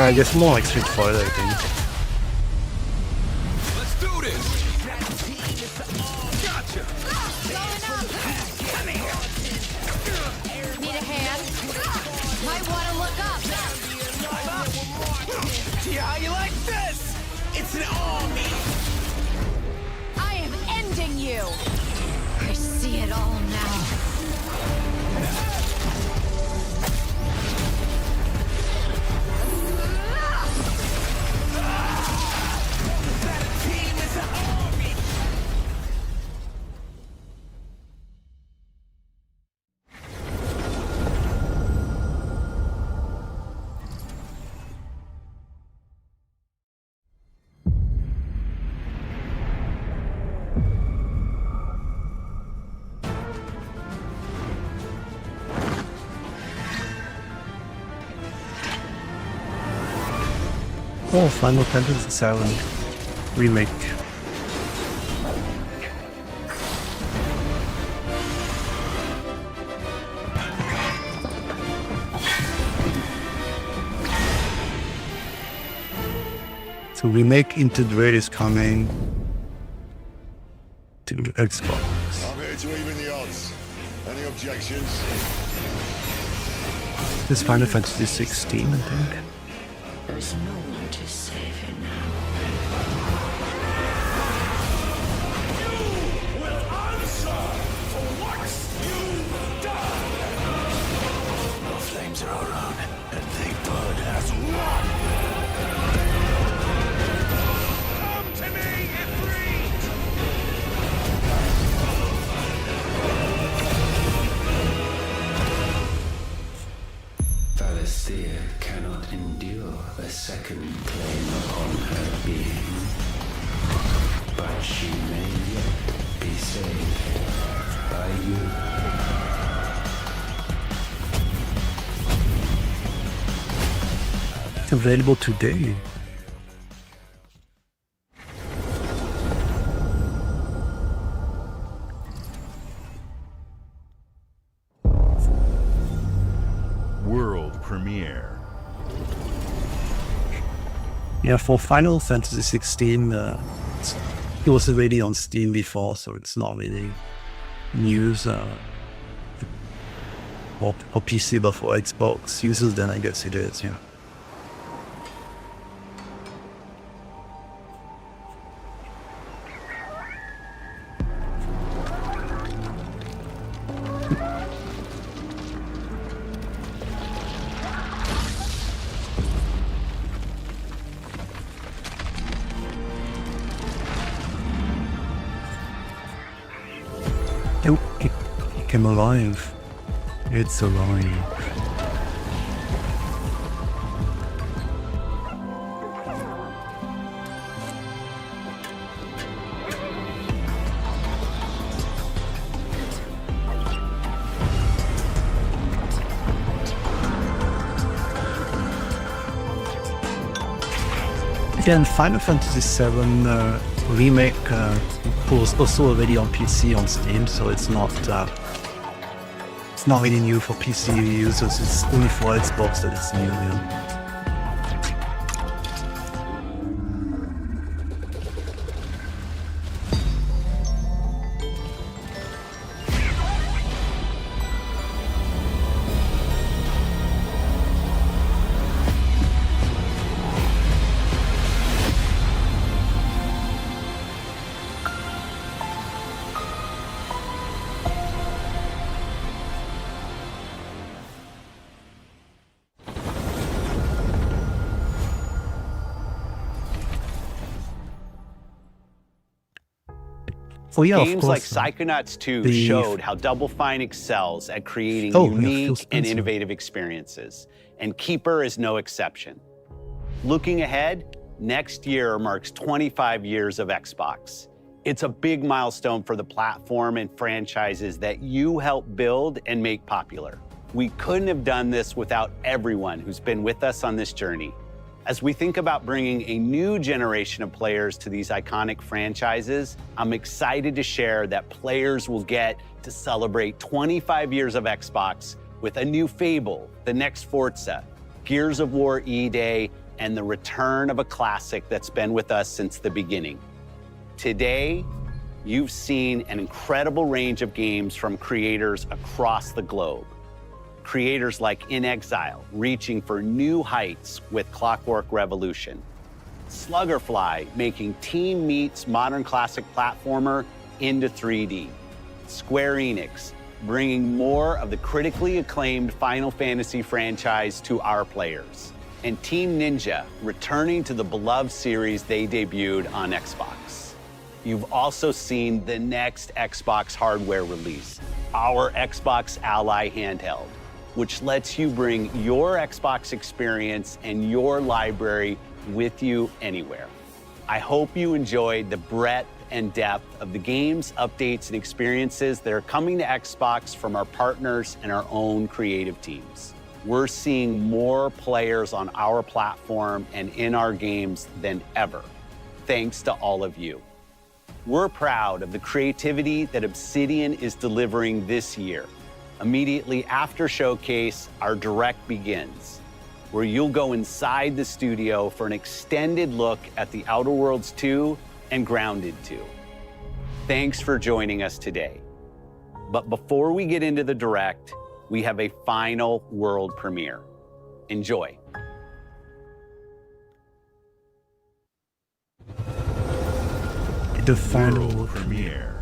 I guess more like Street Fighter, I think. Let's do this. Gotcha. Need a hand? Might want to look up. See how you like this? It's an army. I am ending you. I see it all now. Oh, Final Fantasy VII Remake. So Remake Into the Raid is coming to Xbox. I'm here to even the odds. Any objections? This is Final Fantasy 16, I think. There's no one to save you now. You will answer for what you've done! The flames are around, and the blood has won! Come to me, Ifrit! Valisthea cannot endure a second claim upon her being, but she may yet be saved by you. It's available today. World premiere. Yeah, for Final Fantasy 16, it was already on Steam before, so it's not really news for PC, but for Xbox users, then I guess it is, yeah. Oh, it came alive. It's alive. Again, Final Fantasy VII Remake was also already on PC on Steam, so it's not really new for PC users. It's only for Xbox that it's new. Yeah. Oh, yeah, Games like Psychonauts 2 showed how Double Fine excels at creating unique and innovative experiences, and Keeper is no exception. Looking ahead, next year marks 25 years of Xbox. It's a big milestone for the platform and franchises that you helped build and make popular. We couldn't have done this without everyone who's been with us on this journey. As we think about bringing a new generation of players to these iconic franchises, I'm excited to share that players will get to celebrate 25 years of Xbox with a new Fable, the next Forza, Gears of War E-Day, and the return of a classic that's been with us since the beginning. Today, you've seen an incredible range of games from creators across the globe. Creators like inXile, reaching for new heights with Clockwork Revolution. Sluggerfly, making Team Meat's modern classic platformer into 3D. Square Enix, bringing more of the critically acclaimed Final Fantasy franchise to our players. And Team Ninja, returning to the beloved series they debuted on Xbox. You've also seen the next Xbox hardware release, our Xbox Ally handheld, which lets you bring your Xbox experience and your library with you anywhere. I hope you enjoyed the breadth and depth of the games, updates, and experiences that are coming to Xbox from our partners and our own creative teams. We're seeing more players on our platform and in our games than ever, thanks to all of you. We're proud of the creativity that Obsidian is delivering this year. Immediately after Showcase, our Direct begins, where you'll go inside the studio for an extended look at The Outer Worlds 2 and Grounded 2. Thanks for joining us today. But before we get into the Direct, we have a final world premiere. Enjoy. The final premiere.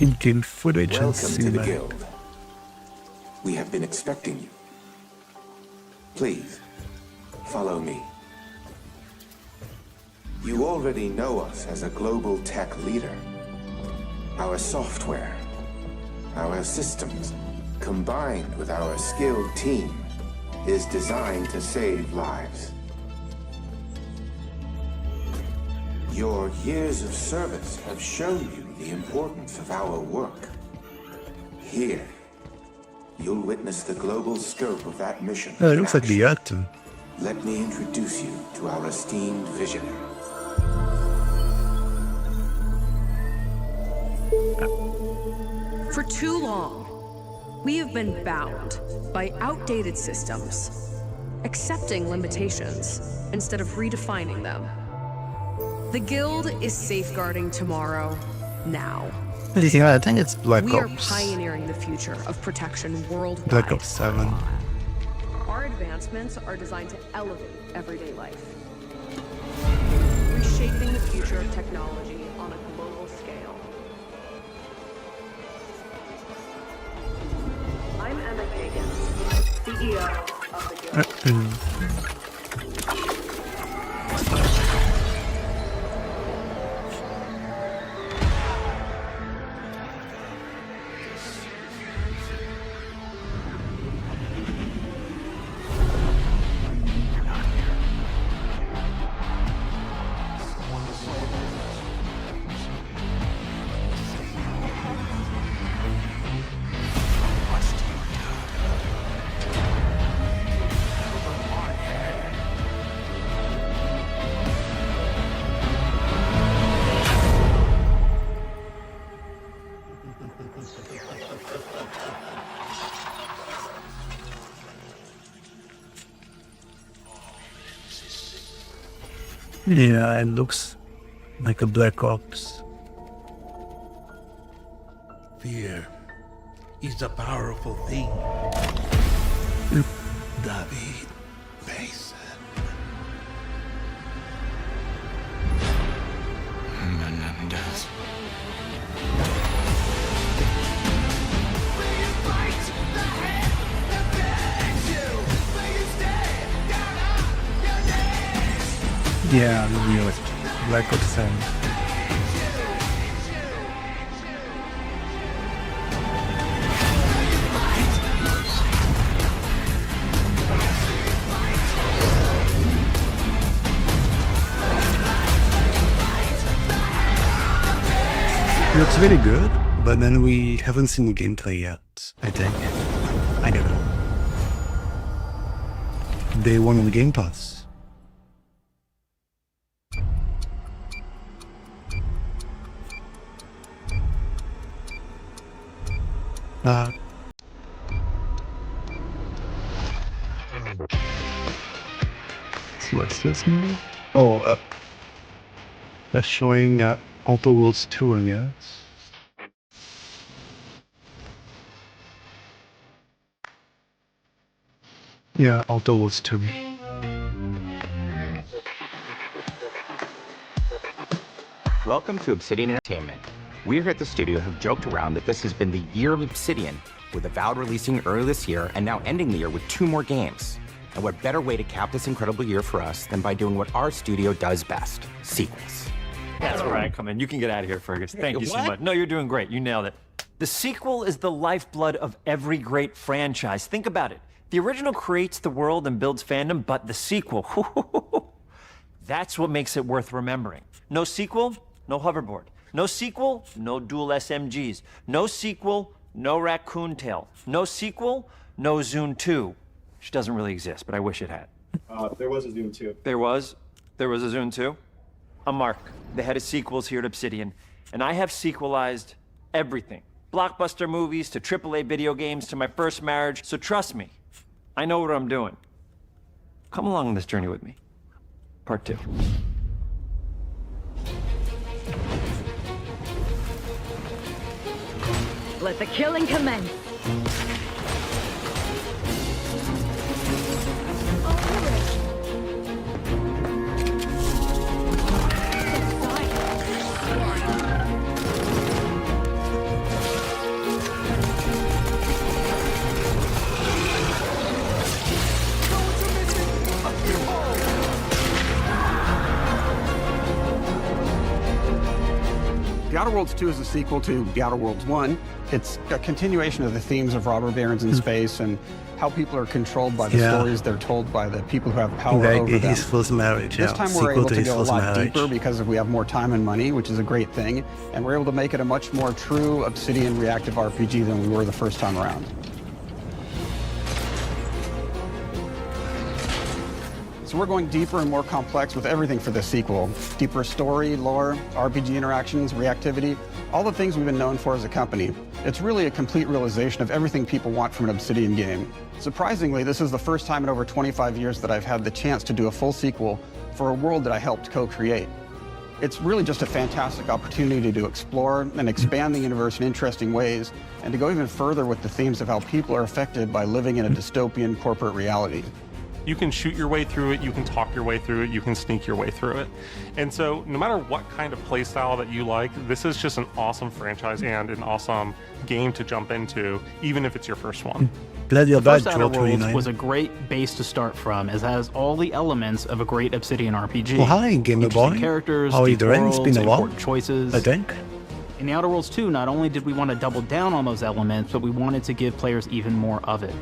In-game footage and Welcome to the cinematic. Guild. We have been expecting you. Please, follow me. You already know us as a global tech leader. Our software, our systems, combined with our skilled team, is designed to save lives. Your years of service have shown you the importance of our work. Here, you'll witness the global scope of that mission. Oh, it looks like the actor. Let me introduce you to our esteemed visionary. For too long, we have been bound by outdated systems, accepting limitations instead of redefining them. The Guild is safeguarding tomorrow, now. I think it's Black We are Ops. pioneering the future of protection worldwide. Black Ops 7. Our advancements are designed to elevate everyday life, reshaping the future of technology on a global scale. I'm Emma Kagan, CEO Yeah, it looks like a Black Ops. Fear is a powerful thing. David Mason. Menendez. Yeah, really, Black Ops 7. It looks really good, but then we haven't seen the gameplay yet, I think. I don't know. Day 1 on the Game Pass. What's this movie? Oh, that's showing Outer Worlds 2, I guess. Yeah, Outer Worlds 2. Welcome to Obsidian Entertainment. We here at the studio have joked around that this has been the year of Obsidian, with Avowed releasing early this year and now ending the year with 2 more games. And what better way to cap this incredible year for us than by doing what our studio does best, sequels. That's where I come in. You can get out of here, Fergus. Thank you so much. No, you're doing great. You nailed it. The sequel is the lifeblood of every great franchise. Think about it. The original creates the world and builds fandom, but the sequel, that's what makes it worth remembering. No sequel, no hoverboard. No sequel, no dual SMGs. No sequel, no Raccoon Tail. No sequel, no Zune 2. Which doesn't really exist, but I wish it had. There was a Zune 2. There was a Zune 2? I'm Mark, the head of sequels here at Obsidian, and I have sequelized everything. Blockbuster movies to AAA video games to my first marriage, so trust me, I know what I'm doing. Come along on this journey with me. Part 2. Let the killing commence. The Outer Worlds 2 is a sequel to The Outer Worlds 1. It's a continuation of the themes of robber barons in space and how people are controlled by the stories they're told by the people who have power over them. His first marriage, This time we're able to go a lot deeper because we have more time and money, which is a great thing, and we're able to make it a much more true Obsidian reactive RPG than we were the first time around. So we're going deeper and more complex with everything for this sequel. Deeper story, lore, RPG interactions, reactivity, all the things we've been known for as a company. It's really a complete realization of everything people want from an Obsidian game. Surprisingly, this is the first time in over 25 years that I've had the chance to do a full sequel for a world that I helped co-create. It's really just a fantastic opportunity to explore and expand the universe in interesting ways, and to go even further with the themes of how people are affected by living in a dystopian corporate reality. You can shoot your way through it, you can talk your way through it, you can sneak your way through it. And so no matter what kind of playstyle that you like, this is just an awesome franchise and an awesome game to jump into, even if it's your first one. Glad you're The back, first Outer Joel Worlds 29. was a great base to start from, as it has all the elements of a great Obsidian RPG. Oh, hi, Gamer Interesting Boy. characters, How are you deep doing? It's worlds, been a while, important choices. I think. In the Outer Worlds 2, not only did we want to double down on those elements, but we wanted to give players even more of it.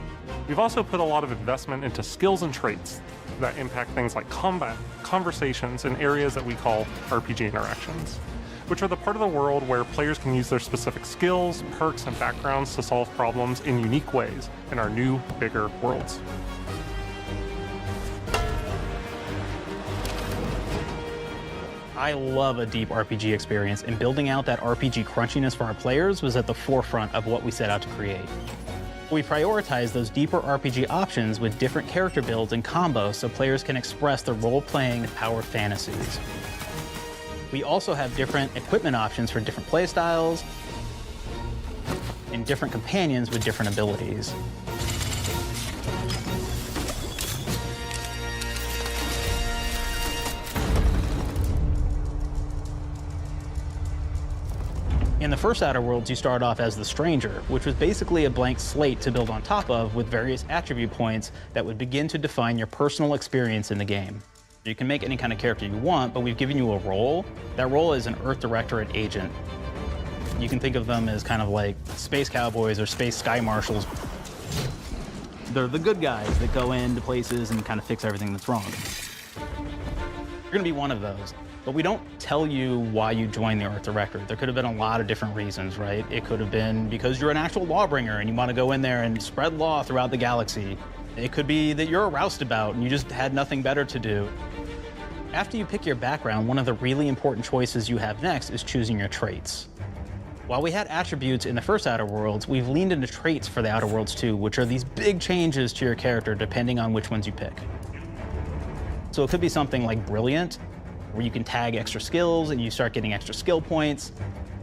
We've also put a lot of investment into skills and traits that impact things like combat, conversations, and areas that we call RPG interactions, which are the part of the world where players can use their specific skills, perks, and backgrounds to solve problems in unique ways in our new, bigger worlds. I love a deep RPG experience, and building out that RPG crunchiness for our players was at the forefront of what we set out to create. We prioritize those deeper RPG options with different character builds and combos so players can express their role-playing power fantasies. We also have different equipment options for different playstyles and different companions with different abilities. In the first Outer Worlds, you start off as the Stranger, which was basically a blank slate to build on top of with various attribute points that would begin to define your personal experience in the game. You can make any kind of character you want, but we've given you a role. That role is an Earth Directorate agent. You can think of them as kind of like space cowboys or space sky marshals. They're the good guys that go into places and kind of fix everything that's wrong. You're gonna be one of those. But we don't tell you why you joined the Earth Directorate. There could have been a lot of different reasons, right? It could have been because you're an actual lawbringer and you want to go in there and spread law throughout the galaxy. It could be that you're a roustabout and you just had nothing better to do. After you pick your background, one of the really important choices you have next is choosing your traits. While we had attributes in the first Outer Worlds, we've leaned into traits for the Outer Worlds 2, which are these big changes to your character depending on which ones you pick. So it could be something like Brilliant, where you can tag extra skills and you start getting extra skill points.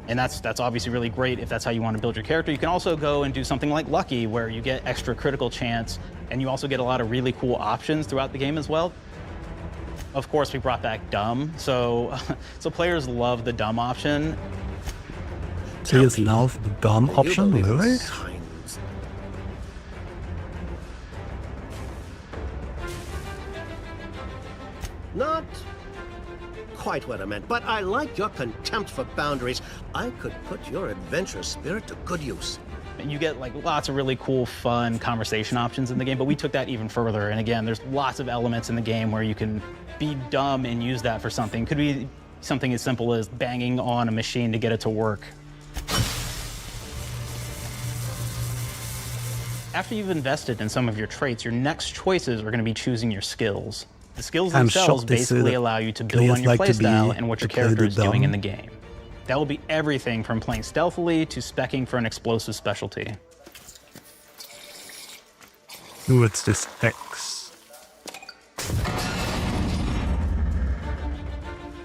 And that's obviously really great if that's how you want to build your character. You can also go and do something like Lucky, where you get extra critical chance, and you also get a lot of really cool options throughout the game as well. Of course, we brought back Dumb, so players love the Dumb option. Players love the Dumb option, really? Not quite what I meant, but I like your contempt for boundaries. I could put your adventurous spirit to good use. You get like lots of really cool, fun conversation options in the game, but we took that even further. And again, there's lots of elements in the game where you can be dumb and use that for something. Could be something as simple as banging on a machine to get it to work. After you've invested in some of your traits, your next choices are going to be choosing your skills. The skills themselves basically allow you to build on your playstyle and what your character is doing in the game. That will be everything from playing stealthily to speccing for an explosive specialty. Ooh, it's this X.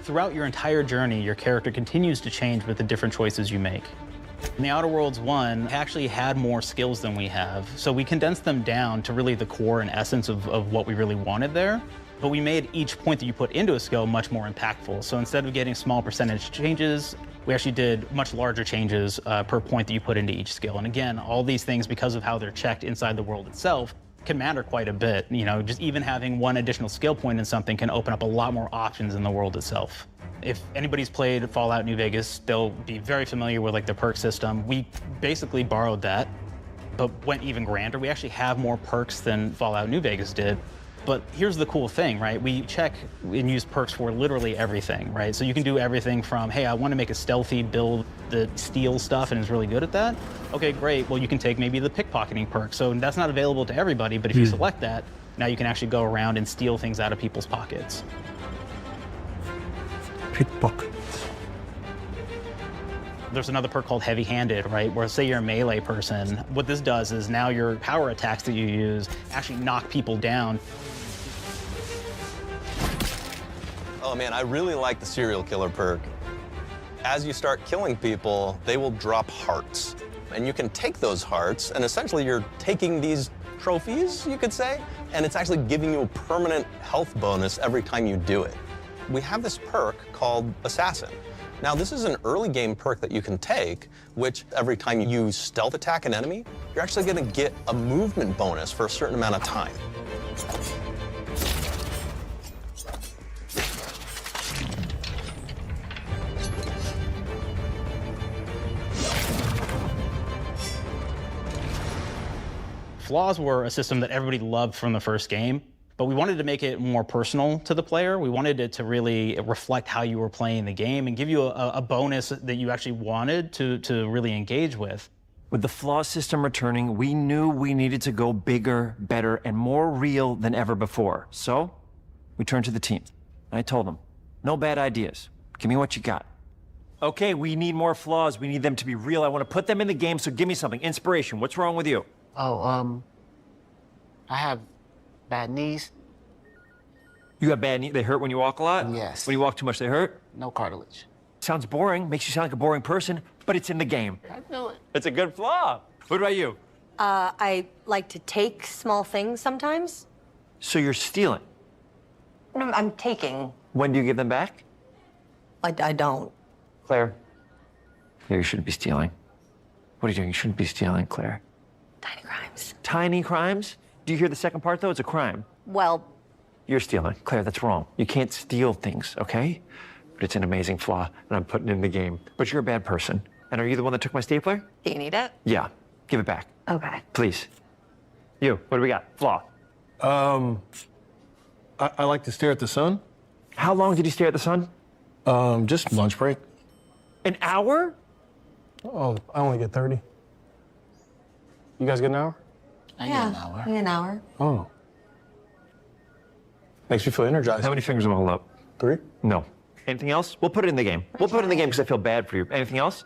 Throughout your entire journey, your character continues to change with the different choices you make. In the Outer Worlds 1, actually had more skills than we have, so we condensed them down to really the core and essence of what we really wanted there. But we made each point that you put into a skill much more impactful. So instead of getting small percentage changes, we actually did much larger changes per point that you put into each skill. And again, all these things, because of how they're checked inside the world itself, can matter quite a bit. You know, just even having one additional skill point in something can open up a lot more options in the world itself. If anybody's played Fallout New Vegas, they'll be very familiar with like the perk system. We basically borrowed that, but went even grander. We actually have more perks than Fallout New Vegas did. But here's the cool thing, right? We check and use perks for literally everything, right? So you can do everything from, hey, I want to make a stealthy build that steals stuff and is really good at that. Okay, great. Well, you can take maybe the pickpocketing perk. So that's not available to everybody, but if you select that, now you can actually go around and steal things out of people's pockets. Pickpocket. There's another perk called Heavy-Handed, right? Where say you're a melee person, what this does is now your power attacks that you use actually knock people down. Oh man, I really like the serial killer perk. As you start killing people, they will drop hearts. And you can take those hearts, and essentially you're taking these trophies, you could say, and it's actually giving you a permanent health bonus every time you do it. We have this perk called Assassin. Now, this is an early game perk that you can take, which every time you stealth attack an enemy, you're actually going to get a movement bonus for a certain amount of time. Flaws were a system that everybody loved from the first game, but we wanted to make it more personal to the player. We wanted it to really reflect how you were playing the game and give you a bonus that you actually wanted to really engage with. With the flaw system returning, we knew we needed to go bigger, better, and more real than ever before. So, we turned to the team. I told them, no bad ideas. Give me what you got. Okay, we need more flaws. We need them to be real. I want to put them in the game, so give me something. Inspiration. What's wrong with you? Oh, I have bad knees. You got bad knees? They hurt when you walk a lot? Yes. When you walk too much, they hurt? No cartilage. Sounds boring. Makes you sound like a boring person, but it's in the game. I know it. It's a good flaw. What about you? I like to take small things sometimes. So you're stealing? No, I'm taking. When do you give them back? I don't. Claire? Yeah, you shouldn't be stealing. What are you doing? You shouldn't be stealing, Claire. Tiny crimes. Tiny crimes? Do you hear the second part, though? It's a crime. Well, You're stealing. Claire, that's wrong. You can't steal things, okay? But it's an amazing flaw, and I'm putting it in the game. But you're a bad person. And are you the one that took my stapler? do you need it? Yeah. Give it back. Okay. Please. You, what do we got? Flaw. I like to stare at the sun. How long did you stare at the sun? Just lunch break. An hour? Oh, I only get 30. You guys get an hour? I get an hour. An hour. Oh. Makes me feel energized. How many fingers am I holding up? 3? No. Anything else? We'll put it in the game. We'll put it in the game because I feel bad for you. Anything else?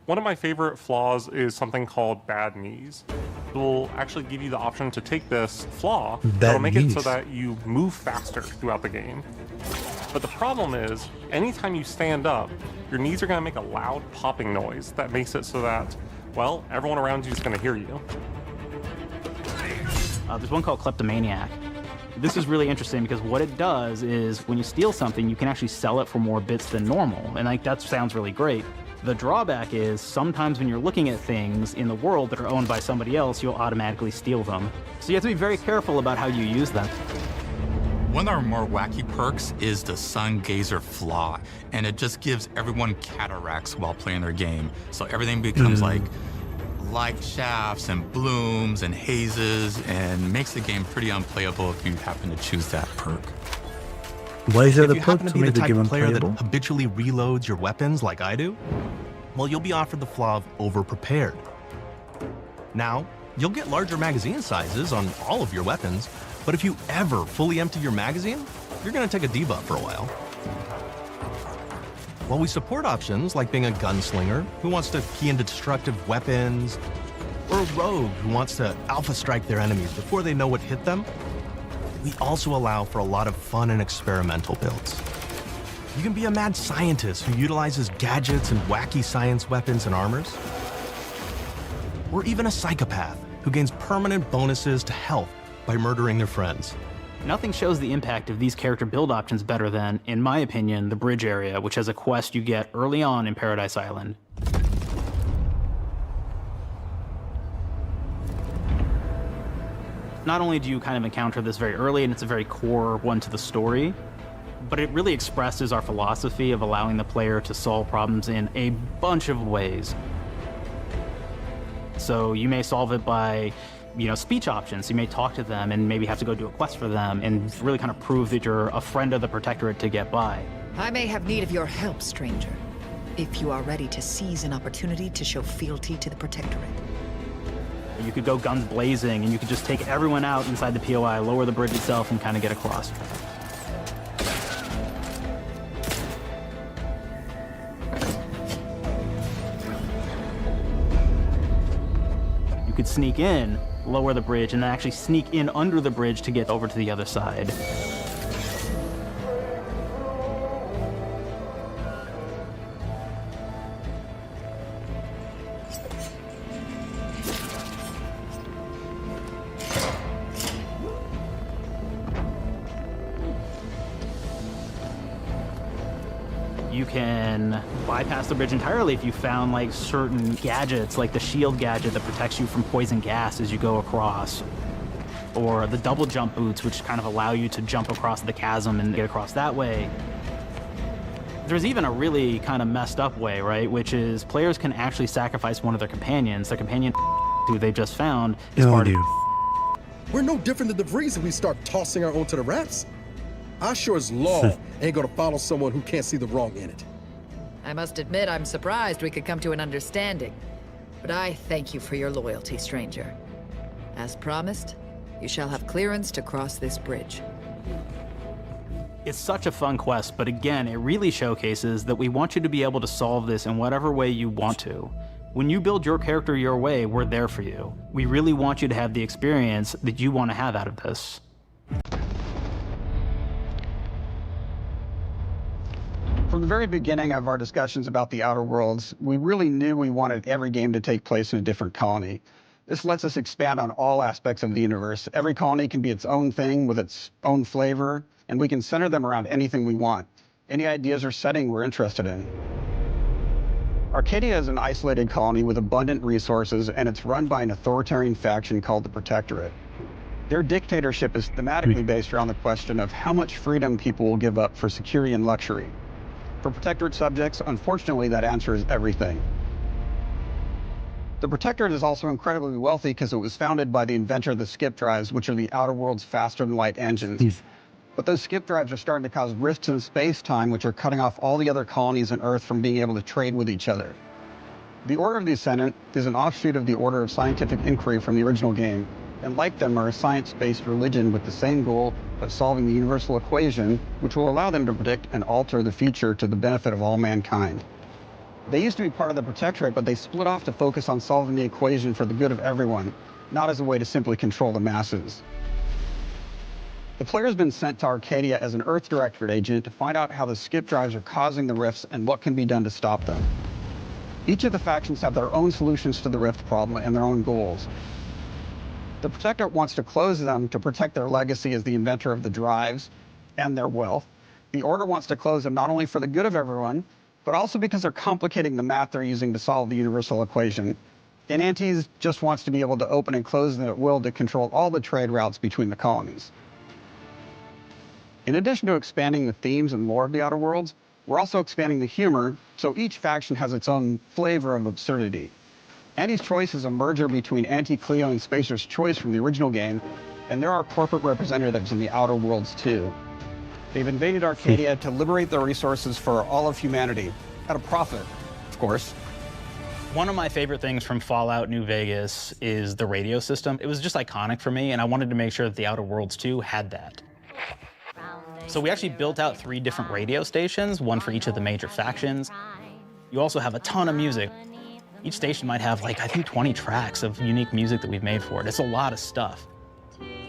One of my favorite flaws is something called bad knees. It will actually give you the option to take this flaw that'll make it so that you move faster throughout the game. But the problem is, anytime you stand up, your knees are going to make a loud popping noise that makes it so that, well, everyone around you is going to hear you. There's one called Kleptomaniac. This is really interesting because what it does is when you steal something, you can actually sell it for more bits than normal. And like that sounds really great. The drawback is sometimes when you're looking at things in the world that are owned by somebody else, you'll automatically steal them. So you have to be very careful about how you use them. One of our more wacky perks is the Sun Gazer Flaw, and it just gives everyone cataracts while playing their game. So everything becomes like light shafts and blooms and hazes, and makes the game pretty unplayable if you happen to choose that perk. Why is it If a you perk happen to to be the make the type game of player that unplayable? habitually reloads your weapons like I do, well, you'll be offered the flaw of over-prepared. Now, you'll get larger magazine sizes on all of your weapons, but if you ever fully empty your magazine, you're gonna take a debuff for a while. While we support options like being a gunslinger who wants to key into destructive weapons, or a rogue who wants to alpha strike their enemies before they know what hit them, we also allow for a lot of fun and experimental builds. You can be a mad scientist who utilizes gadgets and wacky science weapons and armors, or even a psychopath who gains permanent bonuses to health by murdering their friends. Nothing shows the impact of these character build options better than, in my opinion, the bridge area, which has a quest you get early on in Paradise Island. Not only do you kind of encounter this very early, and it's a very core one to the story, but it really expresses our philosophy of allowing the player to solve problems in a bunch of ways. So you may solve it by, speech options. You may talk to them and maybe have to go do a quest for them and really kind of prove that you're a friend of the Protectorate to get by. I may have need of your help, stranger, if you are ready to seize an opportunity to show fealty to the Protectorate. You could go guns blazing and you could just take everyone out inside the POI, lower the bridge itself, and kind of get across. You could sneak in, lower the bridge, and then actually sneak in under the bridge to get over to the other side. You can bypass the bridge entirely if you found like certain gadgets, like the shield gadget that protects you from poison gas as you go across, or the double jump boots, which kind of allow you to jump across the chasm and get across that way. There's even a really kind of messed up way, right? Which is players can actually sacrifice one of their companions. The companion who they just found is part of... We're no different than the Vrees if we start tossing our own to the raps. I sure as law ain't gonna follow someone who can't see the wrong in it. I must admit I'm surprised we could come to an understanding. But I thank you for your loyalty, stranger. As promised, you shall have clearance to cross this bridge. It's such a fun quest, but again, it really showcases that we want you to be able to solve this in whatever way you want to. When you build your character your way, we're there for you. We really want you to have the experience that you want to have out of this. From the very beginning of our discussions about the Outer Worlds, we really knew we wanted every game to take place in a different colony. This lets us expand on all aspects of the universe. Every colony can be its own thing with its own flavor, and we can center them around anything we want. Any ideas or setting we're interested in. Arcadia is an isolated colony with abundant resources, and it's run by an authoritarian faction called the Protectorate. Their dictatorship is thematically based around the question of how much freedom people will give up for security and luxury. For Protectorate subjects, unfortunately, that answer is everything. The Protectorate is also incredibly wealthy because it was founded by the inventor of the skip drives, which are the Outer Worlds' faster-than-light engines. But those skip drives are starting to cause rifts in space-time, which are cutting off all the other colonies on Earth from being able to trade with each other. The Order of the Ascendant is an offshoot of the Order of Scientific Inquiry from the original game, and like them are a science-based religion with the same goal of solving the universal equation, which will allow them to predict and alter the future to the benefit of all mankind. They used to be part of the Protectorate, but they split off to focus on solving the equation for the good of everyone, not as a way to simply control the masses. The player's been sent to Arcadia as an Earth Directorate agent to find out how the skip drives are causing the rifts and what can be done to stop them. Each of the factions have their own solutions to the rift problem and their own goals. The Protectorate wants to close them to protect their legacy as the inventor of the drives and their wealth. The Order wants to close them not only for the good of everyone, but also because they're complicating the math they're using to solve the universal equation. And Antes just wants to be able to open and close them at will to control all the trade routes between the colonies. In addition to expanding the themes and lore of the Outer Worlds, we're also expanding the humor, so each faction has its own flavor of absurdity. Anti's Choice is a merger between Anti-Cleo and Spacer's Choice from the original game, and there are corporate representatives in the Outer Worlds too. They've invaded Arcadia to liberate their resources for all of humanity, at a profit, of course. One of my favorite things from Fallout New Vegas is the radio system. It was just iconic for me, and I wanted to make sure that the Outer Worlds 2 had that. So we actually built out 3 different radio stations, one for each of the major factions. You also have a ton of music. Each station might have like, I think 20 tracks of unique music that we've made for it. It's a lot of stuff.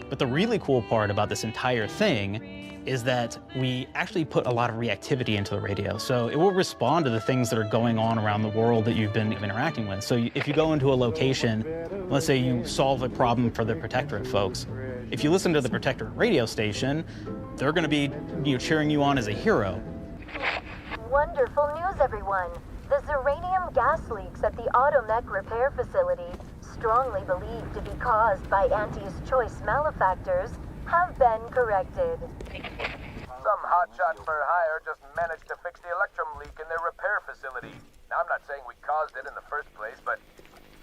But the really cool part about this entire thing is that we actually put a lot of reactivity into the radio. So it will respond to the things that are going on around the world that you've been interacting with. So if you go into a location, let's say you solve a problem for the Protectorate folks, if you listen to the Protectorate radio station, they're going to be cheering you on as a hero. Wonderful news, everyone. The Zeranium gas leaks at the Automech repair facility, strongly believed to be caused by Anti's Choice malefactors, have been corrected. Some hotshot for hire just managed to fix the electrum leak in their repair facility. Now, I'm not saying we caused it in the first place, but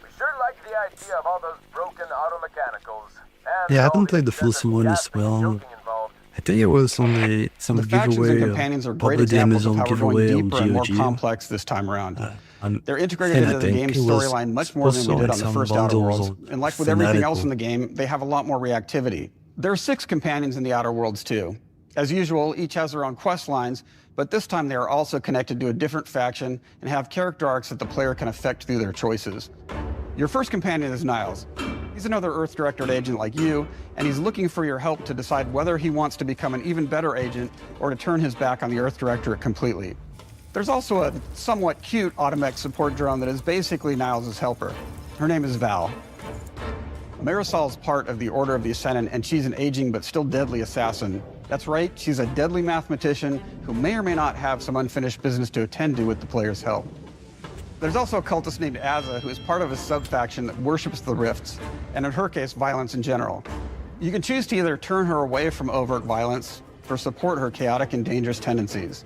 we sure like the idea of all those broken automechanicals. Yeah, I haven't played the Fulson one as well. I think it was on some giveaway, companions are great probably the examples Amazon of how we're going giveaway on deeper and more GOG. complex this time around. They're and integrated I into the think game's it was storyline much more than we also did like on the some first Outer bundles Worlds. on And like with everything else in Fanatical. the game, they have a lot more reactivity. There are 6 companions in the Outer Worlds too. As usual, each has their own quest lines, but this time they are also connected to a different faction and have character arcs that the player can affect through their choices. Your first companion is Niles. He's another Earth Directorate agent like you, and he's looking for your help to decide whether he wants to become an even better agent or to turn his back on the Earth Directorate completely. There's also a somewhat cute Automech support drone that is basically Niles' helper. Her name is Val. Marisol's part of the Order of the Ascendant, and she's an aging but still deadly assassin. That's right, she's a deadly mathematician who may or may not have some unfinished business to attend to with the player's help. There's also a cultist named Azza, who is part of a sub-faction that worships the rifts, and in her case, violence in general. You can choose to either turn her away from overt violence or support her chaotic and dangerous tendencies.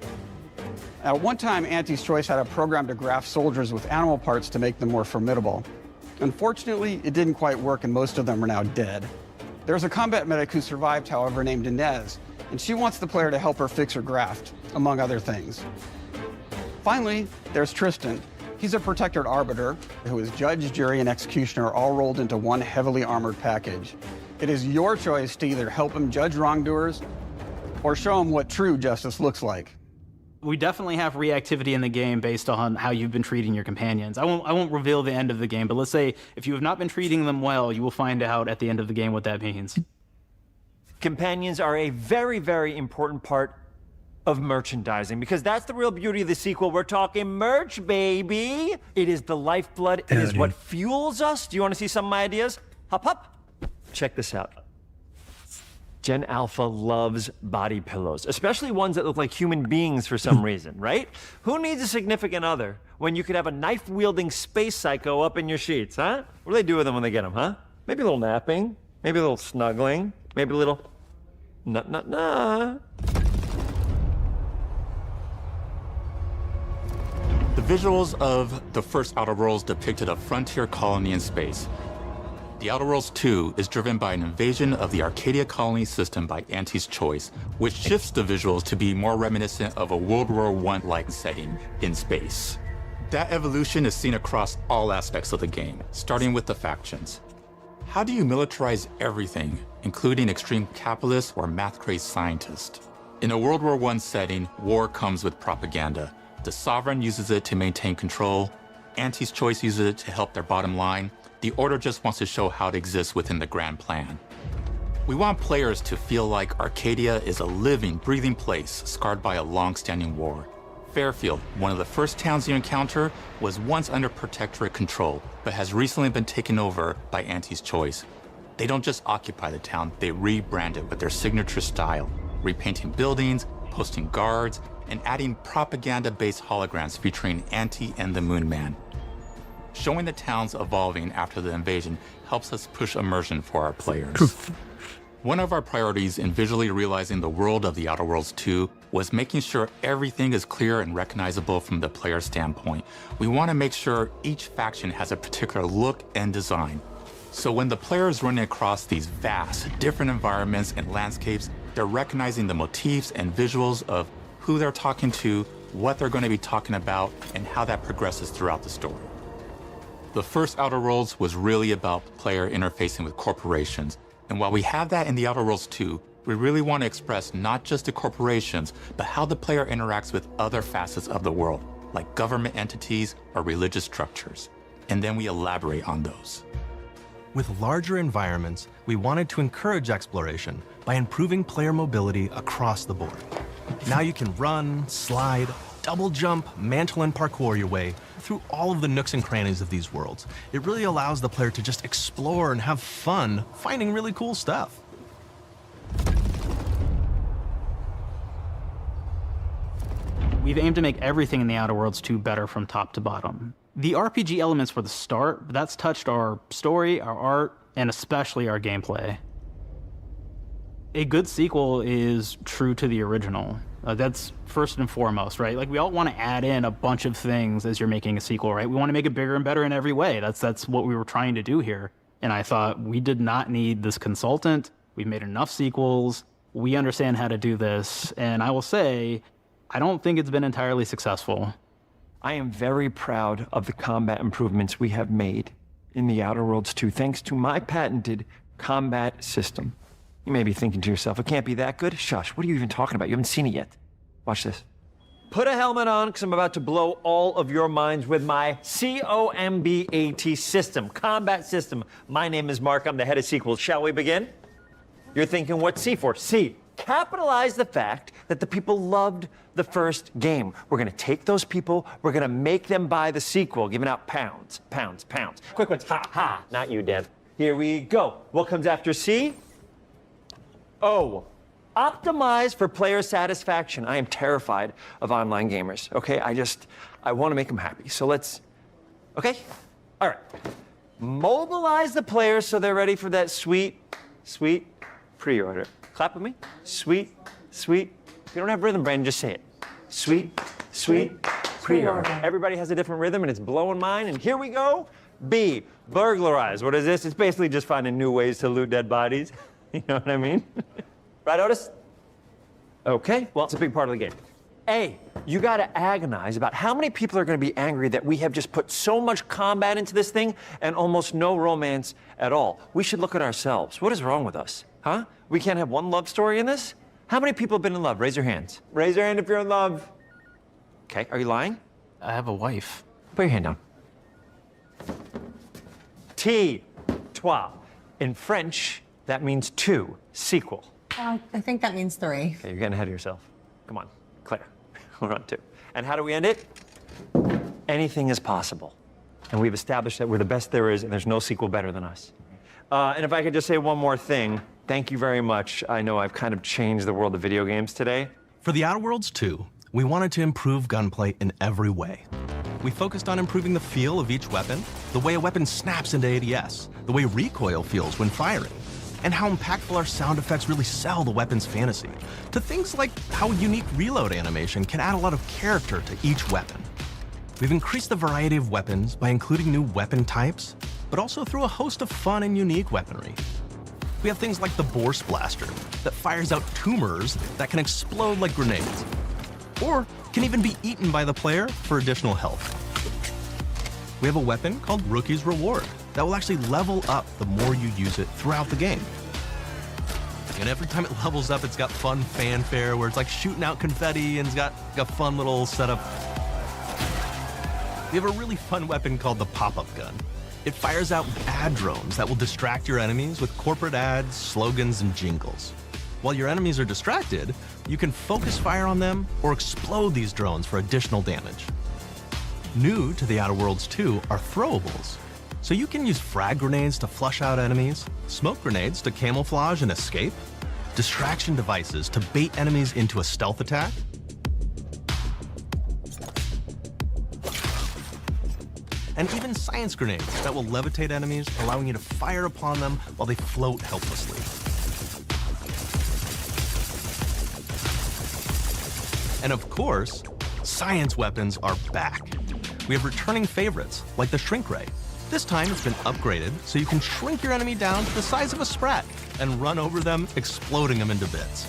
At one time, Auntie's Choice had a program to graft soldiers with animal parts to make them more formidable. Unfortunately, it didn't quite work, and most of them are now dead. There's a combat medic who survived, however, named Inez, and she wants the player to help her fix her graft, among other things. Finally, there's Tristan. He's a protected arbiter who is judge, jury, and executioner all rolled into one heavily armored package. It is your choice to either help him judge wrongdoers or show him what true justice looks like. We definitely have reactivity in the game based on how you've been treating your companions. I won't reveal the end of the game, but let's say if you have not been treating them well, you will find out at the end of the game what that means. Companions are a very, very important part of merchandising, because that's the real beauty of the sequel. We're talking merch, baby. It is the lifeblood. It is what fuels us. Do you want to see some of my ideas? Hop, hop. Check this out. Gen Alpha loves body pillows, especially ones that look like human beings for some reason, right? Who needs a significant other when you could have a knife-wielding space psycho up in your sheets, huh? What do they do with them when they get them, huh? Maybe a little napping, maybe a little snuggling, maybe a little nut. The visuals of the first Outer Worlds depicted a frontier colony in space. The Outer Worlds 2 is driven by an invasion of the Arcadia colony system by Auntie's Choice, which shifts the visuals to be more reminiscent of a World War I-like setting in space. That evolution is seen across all aspects of the game, starting with the factions. How do you militarize everything, including extreme capitalists or math-crazed scientists? In a World War I setting, war comes with propaganda. The Sovereign uses it to maintain control, Auntie's Choice uses it to help their bottom line, the Order just wants to show how it exists within the grand plan. We want players to feel like Arcadia is a living, breathing place scarred by a long-standing war. Fairfield, one of the first towns you encounter, was once under Protectorate control, but has recently been taken over by Auntie's Choice. They don't just occupy the town, they rebrand it with their signature style, repainting buildings, posting guards, and adding propaganda-based holograms featuring Auntie and the Moon Man. Showing the towns evolving after the invasion helps us push immersion for our players. One of our priorities in visually realizing the world of the Outer Worlds 2 was making sure everything is clear and recognizable from the player standpoint. We want to make sure each faction has a particular look and design. So when the player is running across these vast, different environments and landscapes, they're recognizing the motifs and visuals of who they're talking to, what they're going to be talking about, and how that progresses throughout the story. The first Outer Worlds was really about the player interfacing with corporations. And while we have that in the Outer Worlds 2, we really want to express not just the corporations, but how the player interacts with other facets of the world, like government entities or religious structures. And then we elaborate on those. With larger environments, we wanted to encourage exploration by improving player mobility across the board. Now you can run, slide, double jump, mantle, and parkour your way through all of the nooks and crannies of these worlds. It really allows the player to just explore and have fun finding really cool stuff. We've aimed to make everything in the Outer Worlds 2 better from top to bottom. The RPG elements were the start, but that's touched our story, our art, and especially our gameplay. A good sequel is true to the original. That's first and foremost, right? Like, we all want to add in a bunch of things as you're making a sequel, right? We want to make it bigger and better in every way. That's what we were trying to do here. And I thought, we did not need this consultant. We've made enough sequels. We understand how to do this. And I will say, I don't think it's been entirely successful. I am very proud of the combat improvements we have made in the Outer Worlds 2, thanks to my patented combat system. You may be thinking to yourself, it can't be that good. Shush, what are you even talking about? You haven't seen it yet. Watch this. Put a helmet on, because I'm about to blow all of your minds with my COMBAT system, combat system. My name is Mark, I'm the head of sequels. Shall we begin? You're thinking, what's C for? C, capitalize the fact that the people loved the first game. We're gonna take those people, we're gonna make them buy the sequel, giving out pounds. Quick ones, ha, ha, not you, Dev. Here we go. What comes after C? O. Optimize for player satisfaction. I am terrified of online gamers, okay? I want to make them happy. So let's, okay? All right. Mobilize the players so they're ready for that sweet pre-order. Clap with me. Sweet. If you don't have rhythm, Brandon, just say it. Sweet pre-order. Everybody has a different rhythm, and it's blowing mine. And here we go. B, burglarize. What is this? It's basically just finding new ways to loot dead bodies. You know what I mean? Right, Otis? Okay, well, it's a big part of the game. A, you gotta agonize about how many people are gonna be angry that we have just put so much combat into this thing and almost no romance at all. We should look at ourselves. What is wrong with us, huh? We can't have one love story in this? How many people have been in love? Raise your hands. Raise your hand if you're in love. Okay, are you lying? I have a wife. Put your hand down. T, trois. In French, that means two, sequel. I think that means 3. Okay, you're getting ahead of yourself. Come on, Claire. We're on 2. And how do we end it? Anything is possible. And we've established that we're the best there is, and there's no sequel better than us. And if I could just say one more thing, thank you very much. I know I've kind of changed the world of video games today. For The Outer Worlds 2, we wanted to improve gunplay in every way. We focused on improving the feel of each weapon, the way a weapon snaps into ADS, the way recoil feels when firing, and how impactful our sound effects really sell the weapon's fantasy, to things like how unique reload animation can add a lot of character to each weapon. We've increased the variety of weapons by including new weapon types, but also through a host of fun and unique weaponry. We have things like the Bourse Blaster that fires out tumors that can explode like grenades, or can even be eaten by the player for additional health. We have a weapon called Rookie's Reward that will actually level up the more you use it throughout the game. And every time it levels up, it's got fun fanfare where it's like shooting out confetti and it's got a fun little setup. We have a really fun weapon called the Pop-Up Gun. It fires out ad drones that will distract your enemies with corporate ads, slogans, and jingles. While your enemies are distracted, you can focus fire on them or explode these drones for additional damage. New to The Outer Worlds 2 are throwables. So you can use frag grenades to flush out enemies, smoke grenades to camouflage and escape, distraction devices to bait enemies into a stealth attack, and even science grenades that will levitate enemies, allowing you to fire upon them while they float helplessly. And of course, science weapons are back. We have returning favorites, like the Shrink Ray. This time it's been upgraded so you can shrink your enemy down to the size of a sprat and run over them, exploding them into bits.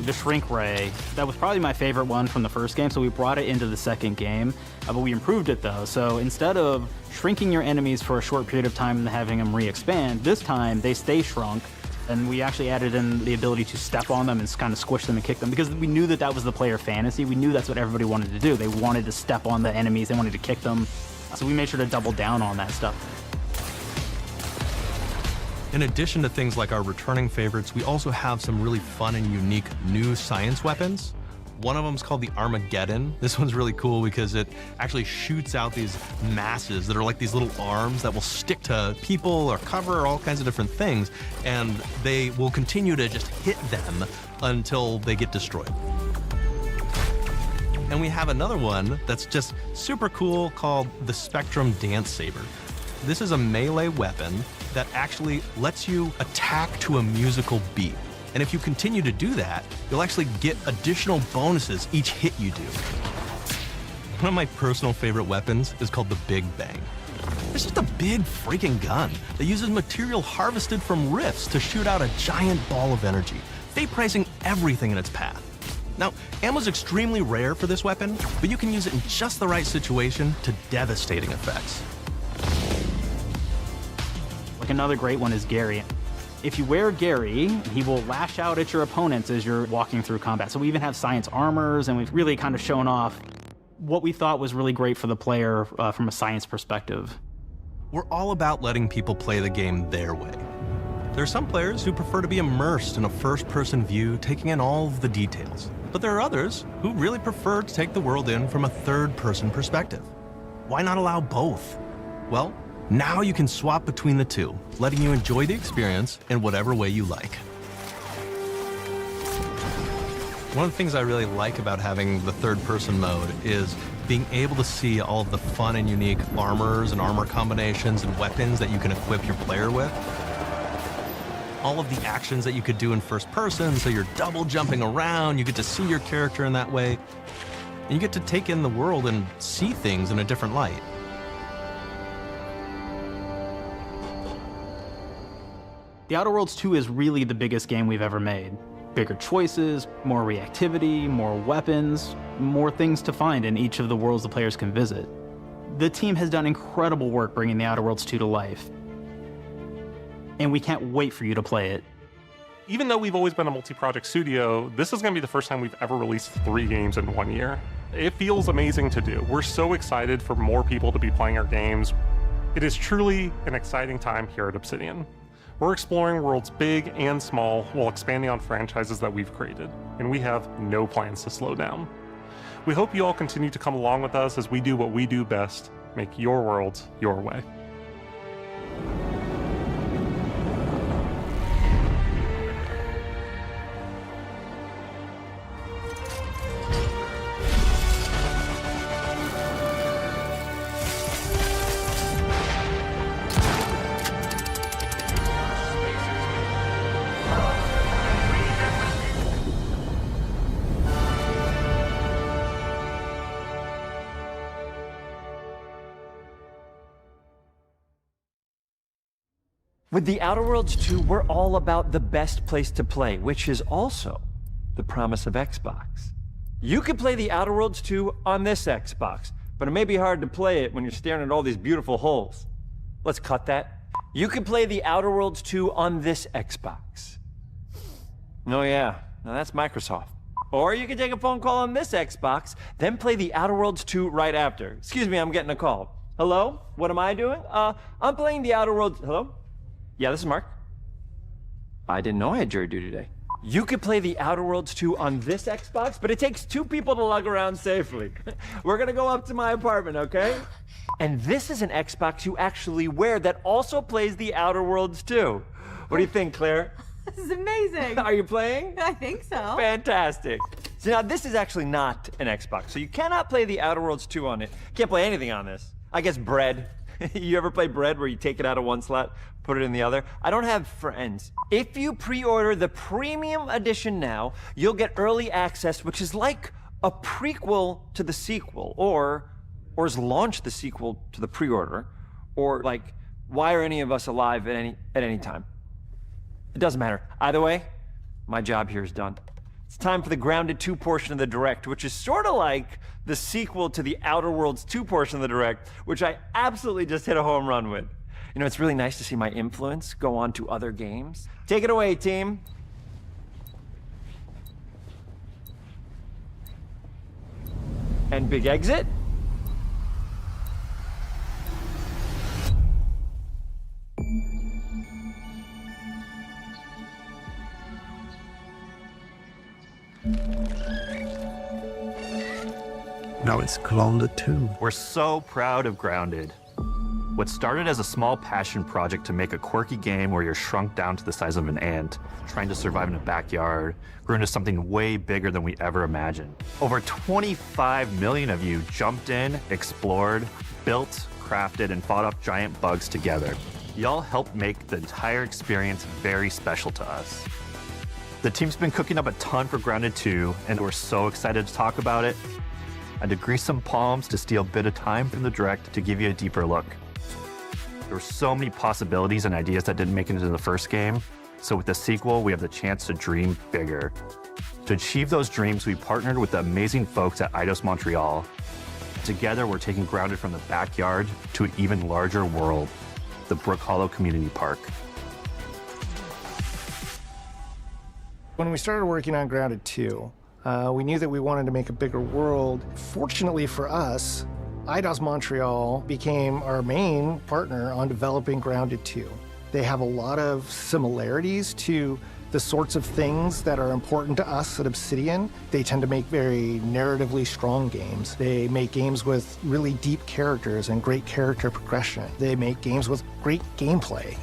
The Shrink Ray, that was probably my favorite one from the first game, so we brought it into the second game, but we improved it though. So instead of shrinking your enemies for a short period of time and having them re-expand, this time they stay shrunk, and we actually added in the ability to step on them and kind of squish them and kick them, because we knew that that was the player fantasy. We knew that's what everybody wanted to do. They wanted to step on the enemies, they wanted to kick them. So we made sure to double down on that stuff. In addition to things like our returning favorites, we also have some really fun and unique new science weapons. One of them is called the Armageddon. This one's really cool because it actually shoots out these masses that are like these little arms that will stick to people or cover or all kinds of different things, and they will continue to just hit them until they get destroyed. And we have another one that's just super cool called the Spectrum Dance Saber. This is a melee weapon that actually lets you attack to a musical beat. And if you continue to do that, you'll actually get additional bonuses each hit you do. One of my personal favorite weapons is called the Big Bang. It's just a big freaking gun that uses material harvested from rifts to shoot out a giant ball of energy, vaporizing everything in its path. Now, ammo's extremely rare for this weapon, but you can use it in just the right situation to devastating effects. Like another great one is Gary. If you wear Gary, he will lash out at your opponents as you're walking through combat. So we even have science armors, and we've really kind of shown off what we thought was really great for the player from a science perspective. We're all about letting people play the game their way. There are some players who prefer to be immersed in a first-person view, taking in all of the details. But there are others who really prefer to take the world in from a third-person perspective. Why not allow both? Well, Now you can swap between the two, letting you enjoy the experience in whatever way you like. One of the things I really like about having the third-person mode is being able to see all of the fun and unique armors and armor combinations and weapons that you can equip your player with. All of the actions that you could do in first person, so you're double jumping around, you get to see your character in that way, and you get to take in the world and see things in a different light. The Outer Worlds 2 is really the biggest game we've ever made. Bigger choices, more reactivity, more weapons, more things to find in each of the worlds the players can visit. The team has done incredible work bringing the Outer Worlds 2 to life, and we can't wait for you to play it. Even though we've always been a multi-project studio, this is going to be the first time we've ever released 3 games in 1 year. It feels amazing to do. We're so excited for more people to be playing our games. It is truly an exciting time here at Obsidian. We're exploring worlds big and small while expanding on franchises that we've created, and we have no plans to slow down. We hope you all continue to come along with us as we do what we do best, make your worlds your way. With The Outer Worlds 2, we're all about the best place to play, which is also the promise of Xbox. You can play The Outer Worlds 2 on this Xbox, but it may be hard to play it when you're staring at all these beautiful holes. Let's cut that. You can play The Outer Worlds 2 on this Xbox. Oh yeah, now that's Microsoft. Or you can take a phone call on this Xbox, then play The Outer Worlds 2 right after. Excuse me, I'm getting a call. Hello? What am I doing? I'm playing The Outer Worlds. Hello? Yeah, this is Mark. I didn't know I had jury duty today. You could play The Outer Worlds 2 on this Xbox, but it takes 2 people to lug around safely. We're gonna go up to my apartment, okay? And this is an Xbox you actually wear that also plays The Outer Worlds 2. What do you think, Claire? This is amazing. Are you playing? I think so. Fantastic. So now this is actually not an Xbox, so you cannot play The Outer Worlds 2 on it. Can't play anything on this. I guess Bread. You ever play Bread where you take it out of one slot, put it in the other? I don't have friends. If you pre-order the premium edition now, you'll get early access, which is like a prequel to the sequel, or is launch the sequel to the pre-order, or like, why are any of us alive at any time? It doesn't matter. Either way, my job here is done. It's time for the Grounded 2 portion of the Direct, which is sort of like the sequel to the Outer Worlds 2 portion of the Direct, which I absolutely just hit a home run with. You know, it's really nice to see my influence go on to other games. Take it away, team. And big exit. Now it's Grounded 2. We're so proud of Grounded. What started as a small passion project to make a quirky game where you're shrunk down to the size of an ant, trying to survive in a backyard, grew into something way bigger than we ever imagined. Over 25 million of you jumped in, explored, built, crafted, and fought off giant bugs together. Y'all helped make the entire experience very special to us. The team's been cooking up a ton for Grounded 2, and we're so excited to talk about it. I had to grease some palms to steal a bit of time from the Direct to give you a deeper look. There were so many possibilities and ideas that didn't make it into the first game, so with the sequel, we have the chance to dream bigger. To achieve those dreams, we partnered with the amazing folks at Eidos Montreal. Together, we're taking Grounded from the backyard to an even larger world, the Brook Hollow Community Park. When we started working on Grounded 2, we knew that we wanted to make a bigger world. Fortunately for us, Eidos Montreal became our main partner on developing Grounded 2. They have a lot of similarities to the sorts of things that are important to us at Obsidian. They tend to make very narratively strong games. They make games with really deep characters and great character progression. They make games with great gameplay.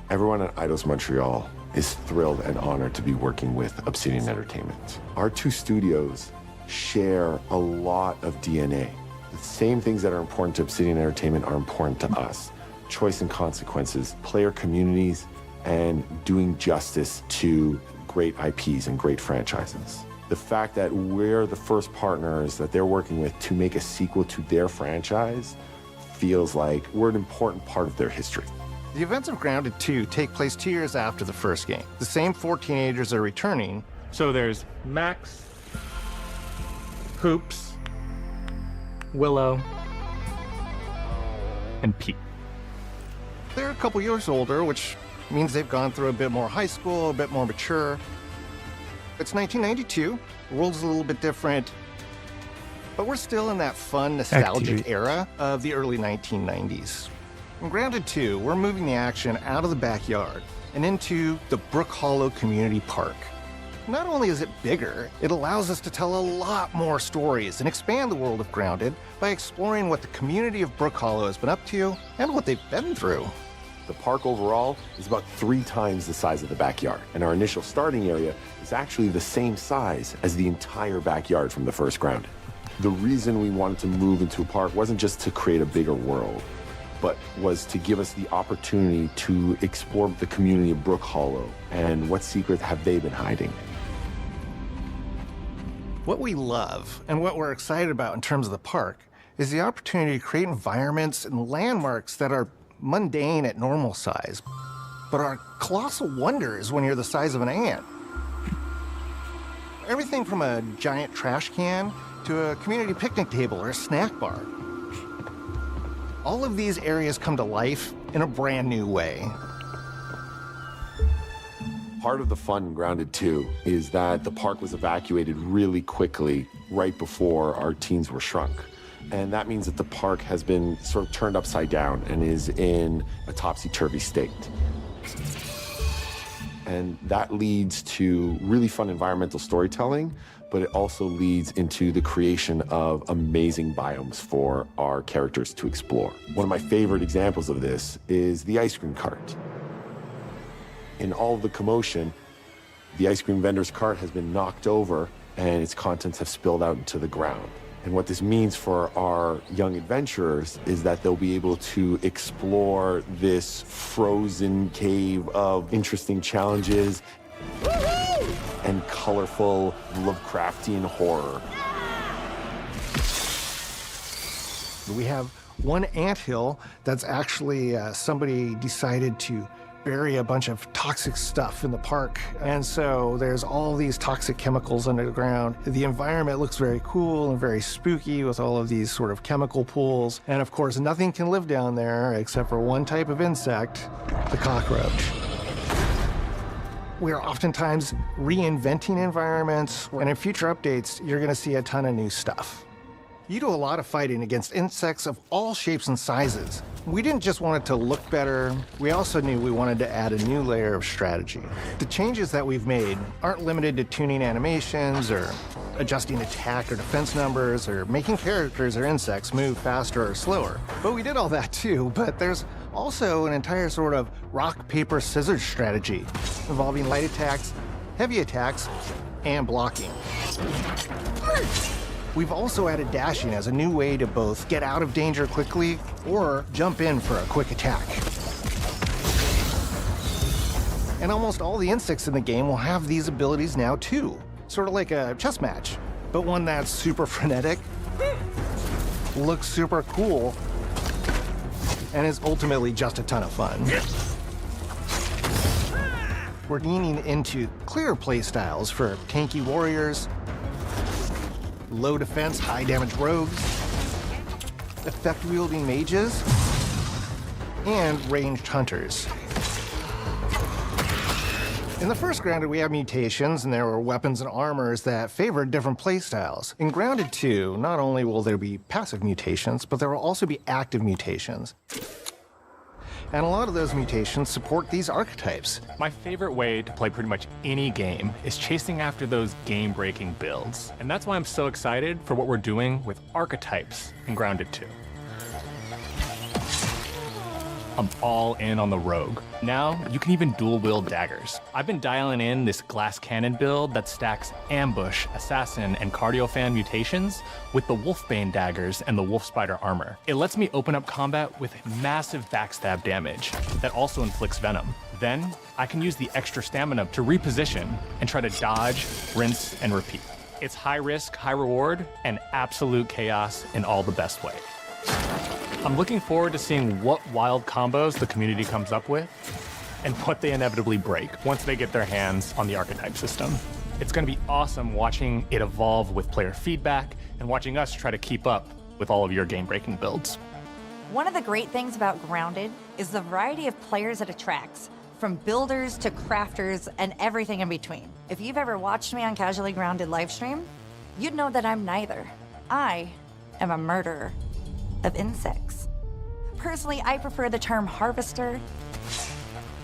Everyone at Eidos Montreal is thrilled and honored to be working with Obsidian Entertainment. Our two studios share a lot of DNA. The same things that are important to Obsidian Entertainment are important to us. Choice and consequences, player communities, and doing justice to great IPs and great franchises. The fact that we're the first partners that they're working with to make a sequel to their franchise feels like we're an important part of their history. The events of Grounded 2 take place 2 years after the first game. The same 4 teenagers are returning. So there's Max, Hoops, Willow, and Pete. They're a couple years older, which means they've gone through a bit more high school, a bit more mature. It's 1992. The world's a little bit different, but we're still in that fun, nostalgic era of the early 1990s. In Grounded 2, we're moving the action out of the backyard and into the Brook Hollow Community Park. Not only is it bigger, it allows us to tell a lot more stories and expand the world of Grounded by exploring what the community of Brook Hollow has been up to and what they've been through. The park overall is about 3 times the size of the backyard, and our initial starting area is actually the same size as the entire backyard from the first Grounded. The reason we wanted to move into a park wasn't just to create a bigger world, but was to give us the opportunity to explore the community of Brook Hollow and what secrets have they been hiding. What we love and what we're excited about in terms of the park is the opportunity to create environments and landmarks that are mundane at normal size, but are colossal wonders when you're the size of an ant. Everything from a giant trash can to a community picnic table or a snack bar. All of these areas come to life in a brand new way. Part of the fun in Grounded 2 is that the park was evacuated really quickly right before our teens were shrunk. And that means that the park has been sort of turned upside down and is in a topsy-turvy state. And that leads to really fun environmental storytelling, but it also leads into the creation of amazing biomes for our characters to explore. One of my favorite examples of this is the ice cream cart. In all of the commotion, the ice cream vendor's cart has been knocked over and its contents have spilled out into the ground. And what this means for our young adventurers is that they'll be able to explore this frozen cave of interesting challenges and colorful Lovecraftian horror. We have one anthill that's actually somebody decided to bury a bunch of toxic stuff in the park. And so there's all these toxic chemicals under the ground. The environment looks very cool and very spooky with all of these sort of chemical pools. And of course, nothing can live down there except for one type of insect, the cockroach. We're oftentimes reinventing environments, and in future updates, you're gonna see a ton of new stuff. You do a lot of fighting against insects of all shapes and sizes. We didn't just want it to look better, we also knew we wanted to add a new layer of strategy. The changes that we've made aren't limited to tuning animations or adjusting attack or defense numbers or making characters or insects move faster or slower. But we did all that too, but there's also an entire sort of rock, paper, scissors strategy involving light attacks, heavy attacks, and blocking. We've also added dashing as a new way to both get out of danger quickly or jump in for a quick attack. And almost all the insects in the game will have these abilities now too. Sort of like a chess match, but one that's super frenetic, looks super cool, and is ultimately just a ton of fun. We're leaning into clear play styles for tanky warriors, low defense, high damage rogues, effect-wielding mages, and ranged hunters. In the first Grounded, we have mutations, and there were weapons and armors that favored different playstyles. In Grounded 2, not only will there be passive mutations, but there will also be active mutations. And a lot of those mutations support these archetypes. My favorite way to play pretty much any game is chasing after those game-breaking builds. And that's why I'm so excited for what we're doing with archetypes in Grounded 2. I'm all in on the rogue. Now, you can even dual-wield daggers. I've been dialing in this glass cannon build that stacks ambush, assassin, and cardiofan mutations with the wolfbane daggers and the wolf spider armor. It lets me open up combat with massive backstab damage that also inflicts venom. Then, I can use the extra stamina to reposition and try to dodge, rinse, and repeat. It's high risk, high reward, and absolute chaos in all the best ways. I'm looking forward to seeing what wild combos the community comes up with and what they inevitably break once they get their hands on the archetype system. It's going to be awesome watching it evolve with player feedback and watching us try to keep up with all of your game-breaking builds. One of the great things about Grounded is the variety of players it attracts, from builders to crafters and everything in between. If you've ever watched me on Casually Grounded livestream, you'd know that I'm neither. I am a murderer of insects. Personally, I prefer the term harvester.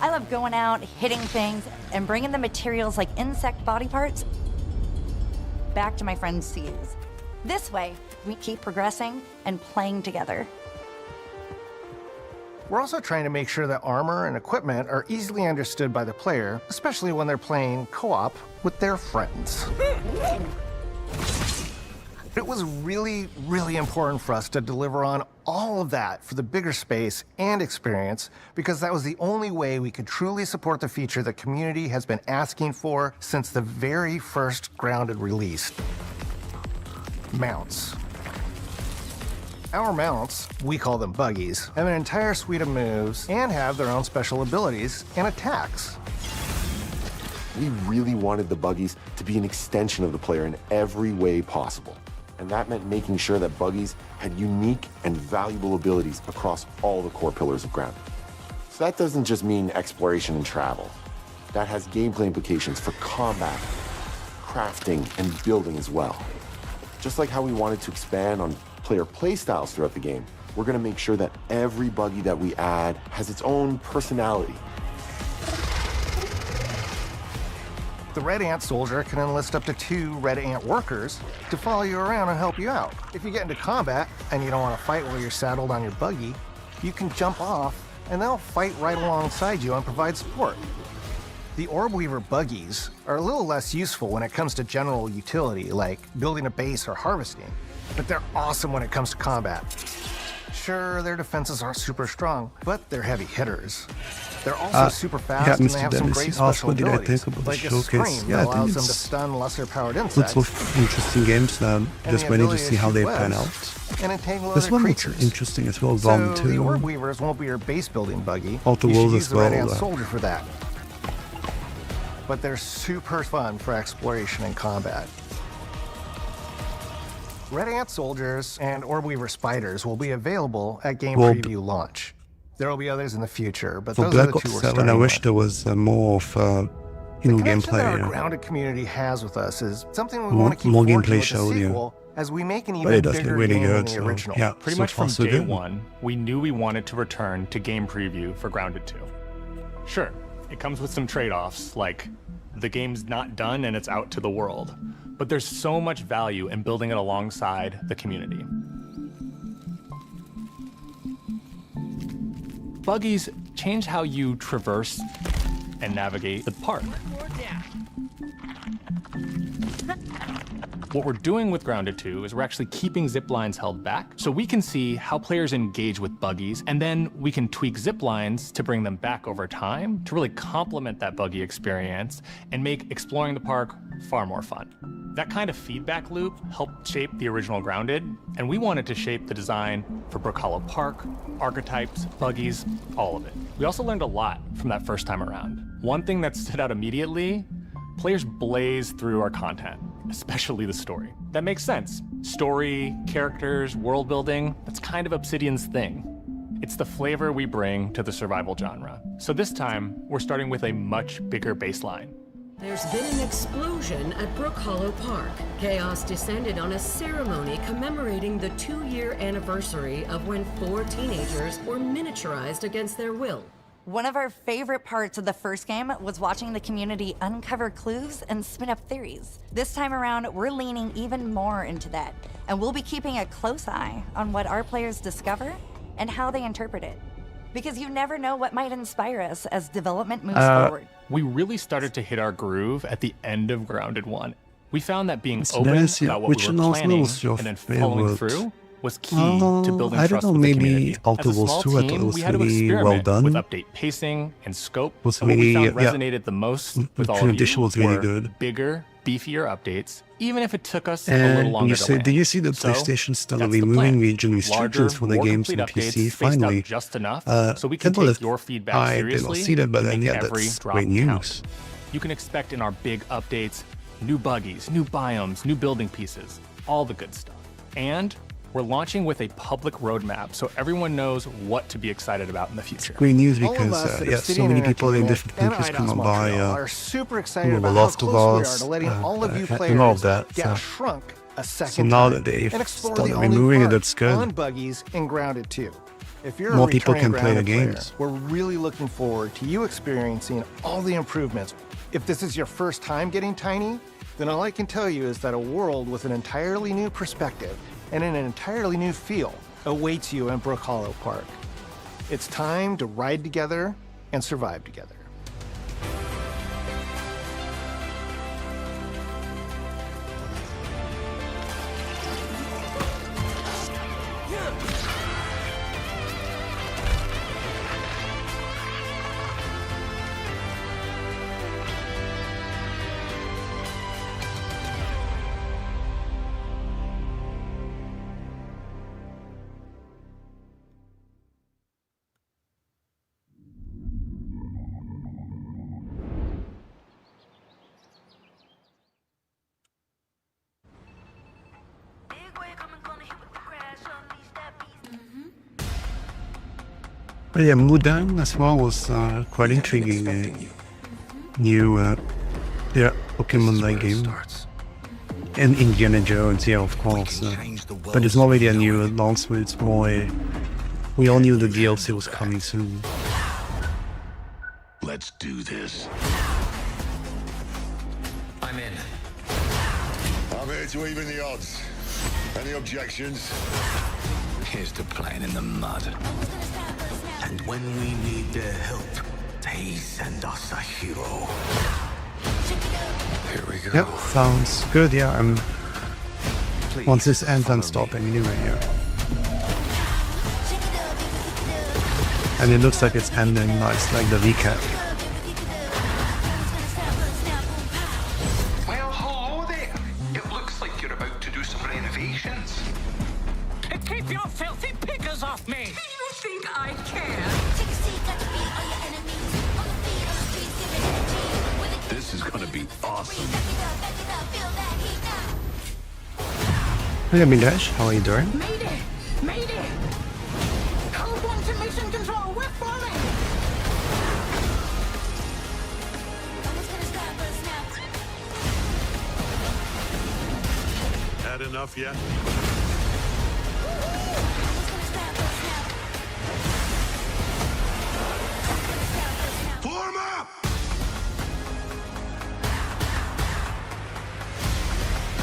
I love going out, hitting things, and bringing the materials like insect body parts back to my friends to use. This way, we keep progressing and playing together. We're also trying to make sure that armor and equipment are easily understood by the player, especially when they're playing co-op with their friends. It was really, really important for us to deliver on all of that for the bigger space and experience, because that was the only way we could truly support the feature the community has been asking for since the very first Grounded release. Mounts. Our mounts, we call them buggies, have an entire suite of moves and have their own special abilities and attacks. We really wanted the buggies to be an extension of the player in every way possible. And that meant making sure that buggies had unique and valuable abilities across all the core pillars of Grounded. So that doesn't just mean exploration and travel. That has gameplay implications for combat, crafting, and building as well. Just like how we wanted to expand on player playstyles throughout the game, we're going to make sure that every buggy that we add has its own personality. The Red Ant Soldier can enlist up to 2 Red Ant workers to follow you around and help you out. If you get into combat and you don't want to fight while you're saddled on your buggy, you can jump off and they'll fight right alongside you and provide support. The Orb Weaver buggies are a little less useful when it comes to general utility, like building a base or harvesting, but they're awesome when it comes to combat. Sure, their defenses aren't super strong, but they're heavy hitters. They're also super fast, and they have some great special abilities, like a scream that allows them to stun lesser-powered insects. Lots of interesting games. Just waiting to see how they pan out. And entangle This other one creatures. looks interesting as well. So Grounded 2. the Orb Weavers won't be your base-building buggy. Outer You should Worlds use as the Red well, Ant though. Soldier for that. But they're super fun for exploration and combat. Red Ant Soldiers and Orb Weaver Spiders will be available at Game Well, Preview launch. There will be others in the future, but For those Black are the Ops two we're 7, I starting wish with. there was more of Connection that our gameplay. Grounded community has with us is something we More- want to keep more forging gameplay with the showed, yeah. sequel as we make an But it even does look bigger really game good, than the so, original. yeah. Pretty So much far, from so day good. one, we knew we wanted to return to game preview for Grounded 2. Sure, it comes with some trade-offs, like the game's not done and it's out to the world, but there's so much value in building it alongside the community. Buggies change how you traverse and navigate the park. What we're doing with Grounded 2 is we're actually keeping zip lines held back so we can see how players engage with buggies, and then we can tweak zip lines to bring them back over time to really complement that buggy experience and make exploring the park far more fun. That kind of feedback loop helped shape the original Grounded, and we wanted to shape the design for Brook Hollow Park, archetypes, buggies, all of it. We also learned a lot from that first time around. One thing that stood out immediately, players blaze through our content, especially the story. That makes sense. Story, characters, world building, that's kind of Obsidian's thing. It's the flavor we bring to the survival genre. So this time, we're starting with a much bigger baseline. There's been an explosion at Brook Hollow Park. Chaos descended on a ceremony commemorating the 2-year anniversary of when 4 teenagers were miniaturized against their will. One of our favorite parts of the first game was watching the community uncover clues and spin up theories. This time around, we're leaning even more into that, and we'll be keeping a close eye on what our players discover and how they interpret it. Because you never know what might inspire us as development moves forward. We really started to hit our groove at the end of Grounded 1. We found that being It's open nice, yeah. about what Which we were planning was your and then following favorite? through was key to building I trust don't know, with the maybe community. Outer As a Worlds small 2, I thought team, it was we had to really well experiment done. with update pacing and scope. Was and what we really, found yeah. resonated the most with all The of you edition was really were good. bigger, beefier updates, even if it took us a little And longer you to said, land. did you see that So, PlayStation started that's the removing plan. region restrictions Larger, for the more games complete on updates PC? spaced out Finally, just enough so we can can't believe take your feedback I did not seriously see that, but and then make yeah, every that's drop great count. news. You can expect in our big updates new buggies, new biomes, new building pieces, all the good stuff. And we're launching with a public roadmap so everyone knows what to be excited about in the future. Great news All of because us at yeah, so Obsidian many people in Interactive different and countries IDOS come by. Montreal are super excited The about how Last of close we are Us, to letting all of you and players all of that. get So, shrunk a second so now time that they've and explore started the all-new removing it, park that's good. on Buggies and Grounded 2. If you're More a people returning can play the Grounded player, games. we're really looking forward to you experiencing all the improvements. If this is your first time getting Tiny, then all I can tell you is that a world with an entirely new perspective and an entirely new feel awaits you in Brook Hollow Park. It's time to ride together and survive together. But yeah, Mudan as well was quite intriguing. New yeah, Pokemon-like game. And Indiana Jones, yeah, of course. But it's not really a new announcement, it's more we all knew the DLC was coming soon. Let's do this. I'm in. I'm here to even the odds. Any objections? Here's to playing in the mud. And when we need their help, they send us a hero. Here we go. Yep, sounds good, yeah. Once this ends, I'm stopping anyway, yeah. And it looks like it's ending nice, like the recap. Well, hello there. It looks like you're about to do some renovations. Keep your filthy pickers off me! You think I care? This is gonna be awesome. Hey, Milash, how are you doing? Mayday! Mayday! Code 1 to mission control, we're falling! Had enough yet? Form up!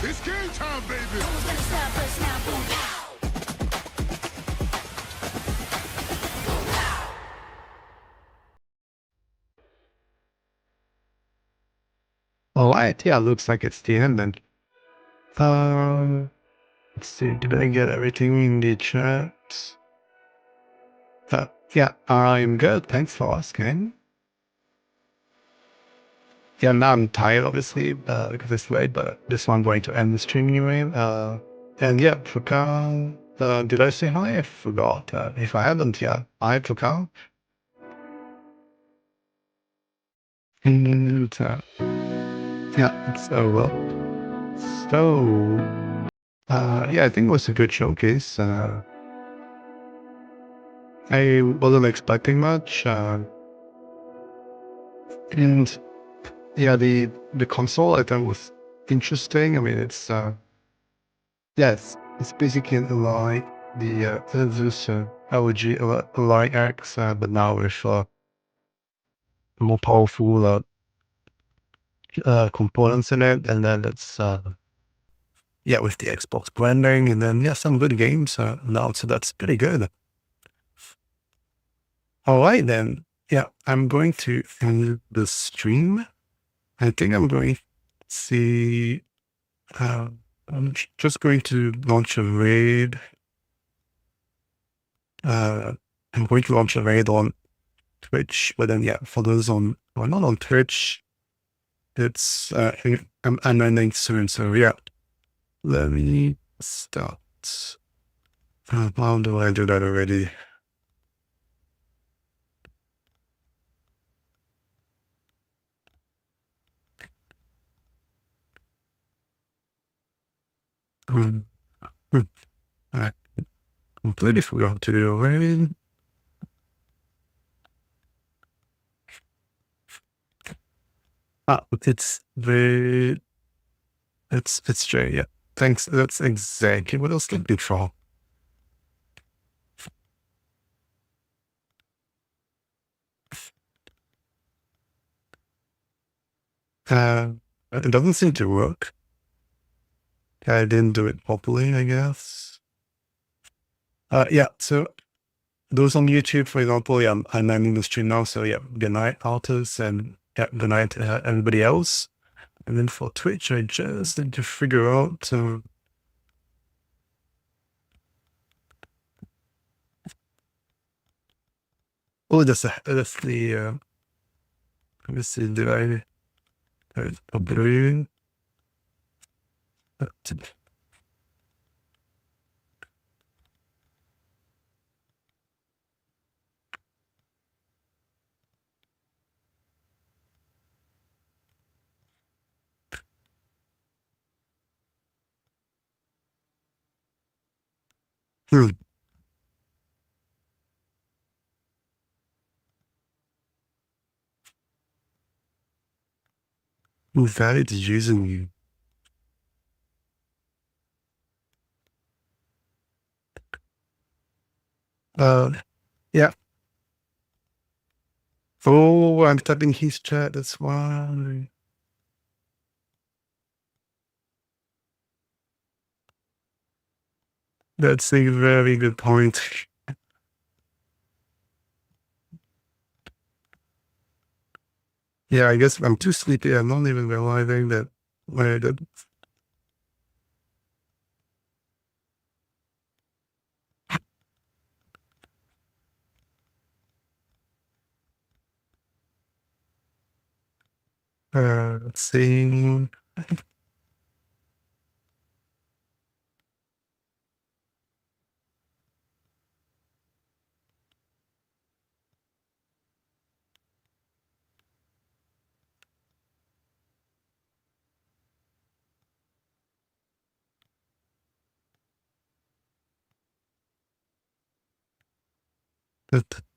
It's game time, baby! Alright, yeah, looks like it's the end then. Let's see, did I get everything in the chat? Yeah, I'm good, thanks for asking. Yeah, now I'm tired, obviously, because it's late, but this one I'm going to end the stream anyway. And yeah, Fukao, did I say hi? I forgot. If I haven't, yeah, hi, Fukao. And, yeah, so, yeah, I think it was a good showcase. I wasn't expecting much, and yeah, the console I thought was interesting. I mean, it's yes, it's basically like the this LG Ally X, but now with more powerful components in it, and then it's yeah, with the Xbox branding, and then yeah, some good games now, so that's pretty good. All right, then. Yeah, I'm going to end the stream. I think I'm going to see. I'm just going to launch a raid. I'm going to launch a raid on Twitch, but then yeah, for those on who are not on Twitch, it's I'm ending soon. So yeah, let me start. How do I do that already? I completely forgot to do raid. It's Jay, yeah. Thanks. That's exactly what I was looking for. It doesn't seem to work. I didn't do it properly, I guess. Yeah, so those on YouTube, for example, yeah, I'm ending the stream now, so yeah, good night, Artus, and yeah, good night, everybody else. And then for Twitch, I just need to figure out. Oh, that's the. Let me see. Did I? Oblivion. Who valid is using you? Yeah. Oh, I'm typing his chat, that's why. That's a very good point. Yeah, I guess I'm too sleepy. I'm not even realizing that when I did. Let's see.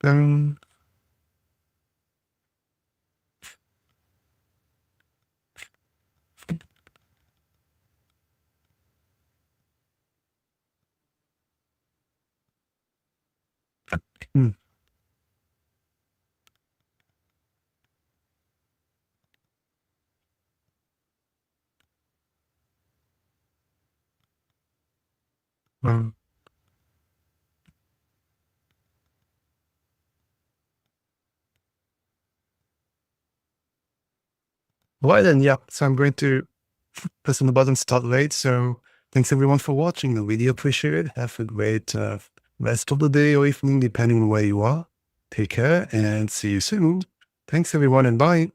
Down. Well then, yeah. So I'm going to press on the button start late. So thanks everyone for watching. I really appreciate it. Have a great rest of the day or evening, depending on where you are. Take care and see you soon. Thanks everyone and bye.